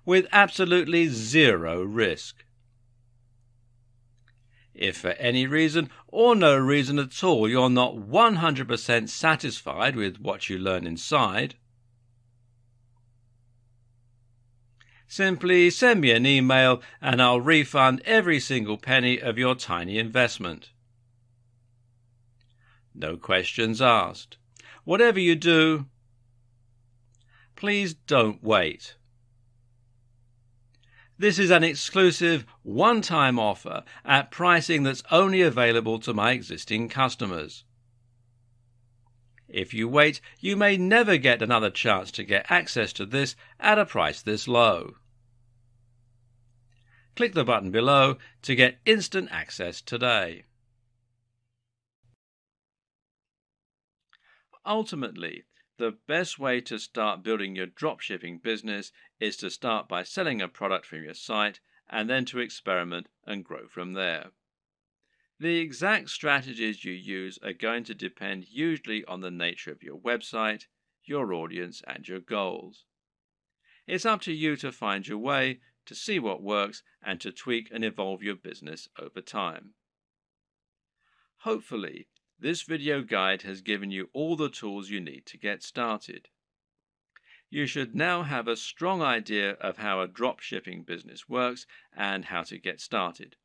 with absolutely zero risk. If for any reason or no reason at all you're not 100% satisfied with what you learn inside, simply send me an email and I'll refund every single penny of your tiny investment. No questions asked. Whatever you do, please don't wait. This is an exclusive one-time offer at pricing that's only available to my existing customers. If you wait, you may never get another chance to get access to this at a price this low. Click the button below to get instant access today. Ultimately, the best way to start building your dropshipping business is to start by selling a product from your site and then to experiment and grow from there. The exact strategies you use are going to depend hugely on the nature of your website, your audience, and your goals. It's up to you to find your way, to see what works, and to tweak and evolve your business over time. Hopefully, this video guide has given you all the tools you need to get started. You should now have a strong idea of how a dropshipping business works and how to get started.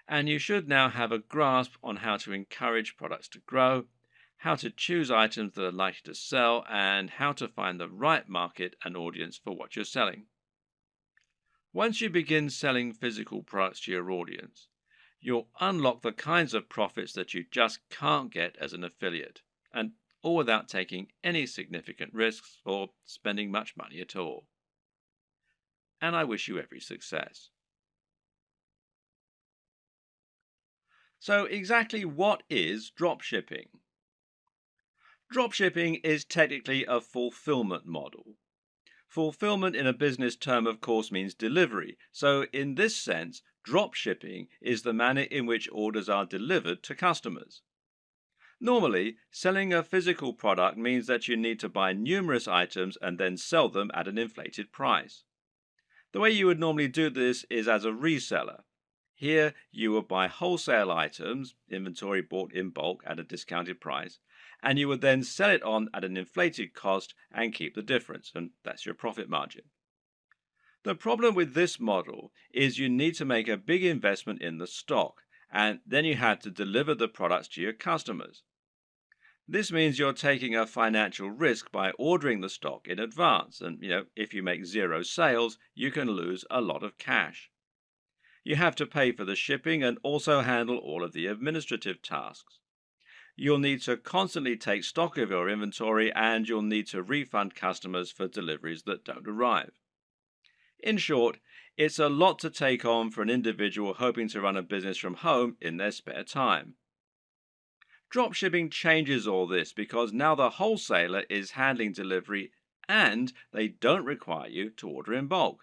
And you should now have a grasp on how to encourage products to grow, how to choose items that are likely to sell, and how to find the right market and audience for what you're selling. Once you begin selling physical products to your audience, you'll unlock the kinds of profits that you just can't get as an affiliate, and all without taking any significant risks or spending much money at all. And I wish you every success. So exactly what is dropshipping? Dropshipping is technically a fulfillment model. Fulfillment in a business term, of course, means delivery. So in this sense, dropshipping is the manner in which orders are delivered to customers. Normally, selling a physical product means that you need to buy numerous items and then sell them at an inflated price. The way you would normally do this is as a reseller. Here, you would buy wholesale items, inventory bought in bulk at a discounted price, and you would then sell it on at an inflated cost and keep the difference, and that's your profit margin. The problem with this model is you need to make a big investment in the stock, and then you have to deliver the products to your customers. This means you're taking a financial risk by ordering the stock in advance, and if you make zero sales, you can lose a lot of cash. You have to pay for the shipping and also handle all of the administrative tasks. You'll need to constantly take stock of your inventory, and you'll need to refund customers for deliveries that don't arrive. In short, it's a lot to take on for an individual hoping to run a business from home in their spare time. Dropshipping changes all this because now the wholesaler is handling delivery and they don't require you to order in bulk.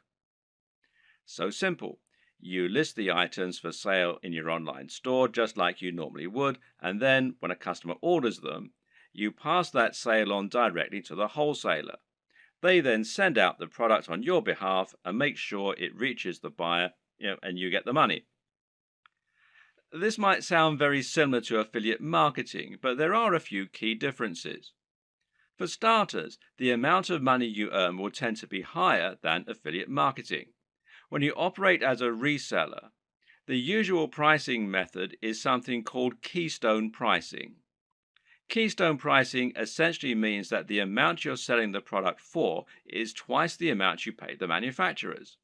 So simple. You list the items for sale in your online store just like you normally would, and then when a customer orders them, you pass that sale on directly to the wholesaler. They then send out the product on your behalf and make sure it reaches the buyer, and you get the money. This might sound very similar to affiliate marketing, but there are a few key differences. For starters, the amount of money you earn will tend to be higher than affiliate marketing. When you operate as a reseller, the usual pricing method is something called keystone pricing. Keystone pricing essentially means that the amount you're selling the product for is twice the amount you pay the manufacturers.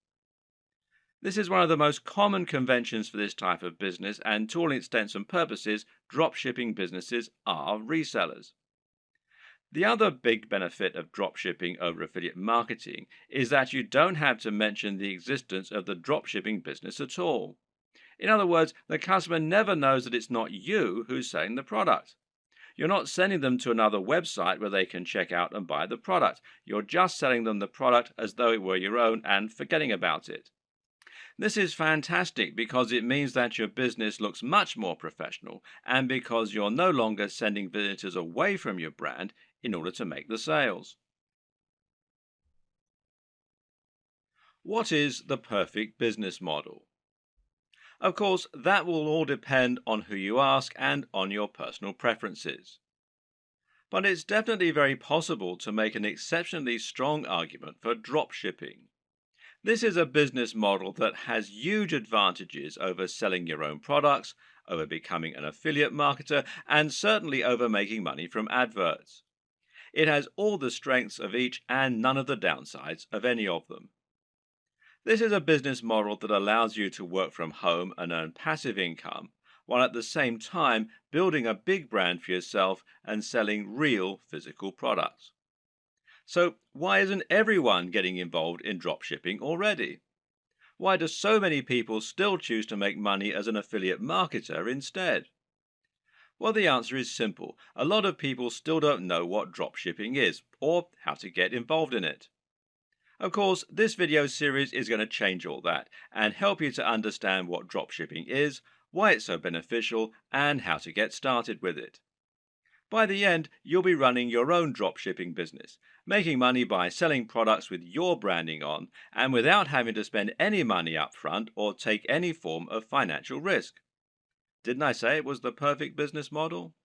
This is one of the most common conventions for this type of business, and to all intents and purposes, dropshipping businesses are resellers. The other big benefit of dropshipping over affiliate marketing is that you don't have to mention the existence of the dropshipping business at all. In other words, the customer never knows that it's not you who's selling the product. You're not sending them to another website where they can check out and buy the product. You're just selling them the product as though it were your own and forgetting about it. This is fantastic because it means that your business looks much more professional, and because you're no longer sending visitors away from your brand in order to make the sales. What is the perfect business model? Of course, that will all depend on who you ask and on your personal preferences. But it's definitely very possible to make an exceptionally strong argument for dropshipping. This is a business model that has huge advantages over selling your own products, over becoming an affiliate marketer, and certainly over making money from adverts. It has all the strengths of each and none of the downsides of any of them. This is a business model that allows you to work from home and earn passive income, while at the same time building a big brand for yourself and selling real physical products. So, why isn't everyone getting involved in dropshipping already? Why do so many people still choose to make money as an affiliate marketer instead? Well, the answer is simple. A lot of people still don't know what dropshipping is or how to get involved in it. Of course, this video series is going to change all that and help you to understand what dropshipping is, why it's so beneficial, and how to get started with it. By the end, you'll be running your own dropshipping business, making money by selling products with your branding on and without having to spend any money up front or take any form of financial risk. Didn't I say it was the perfect business model?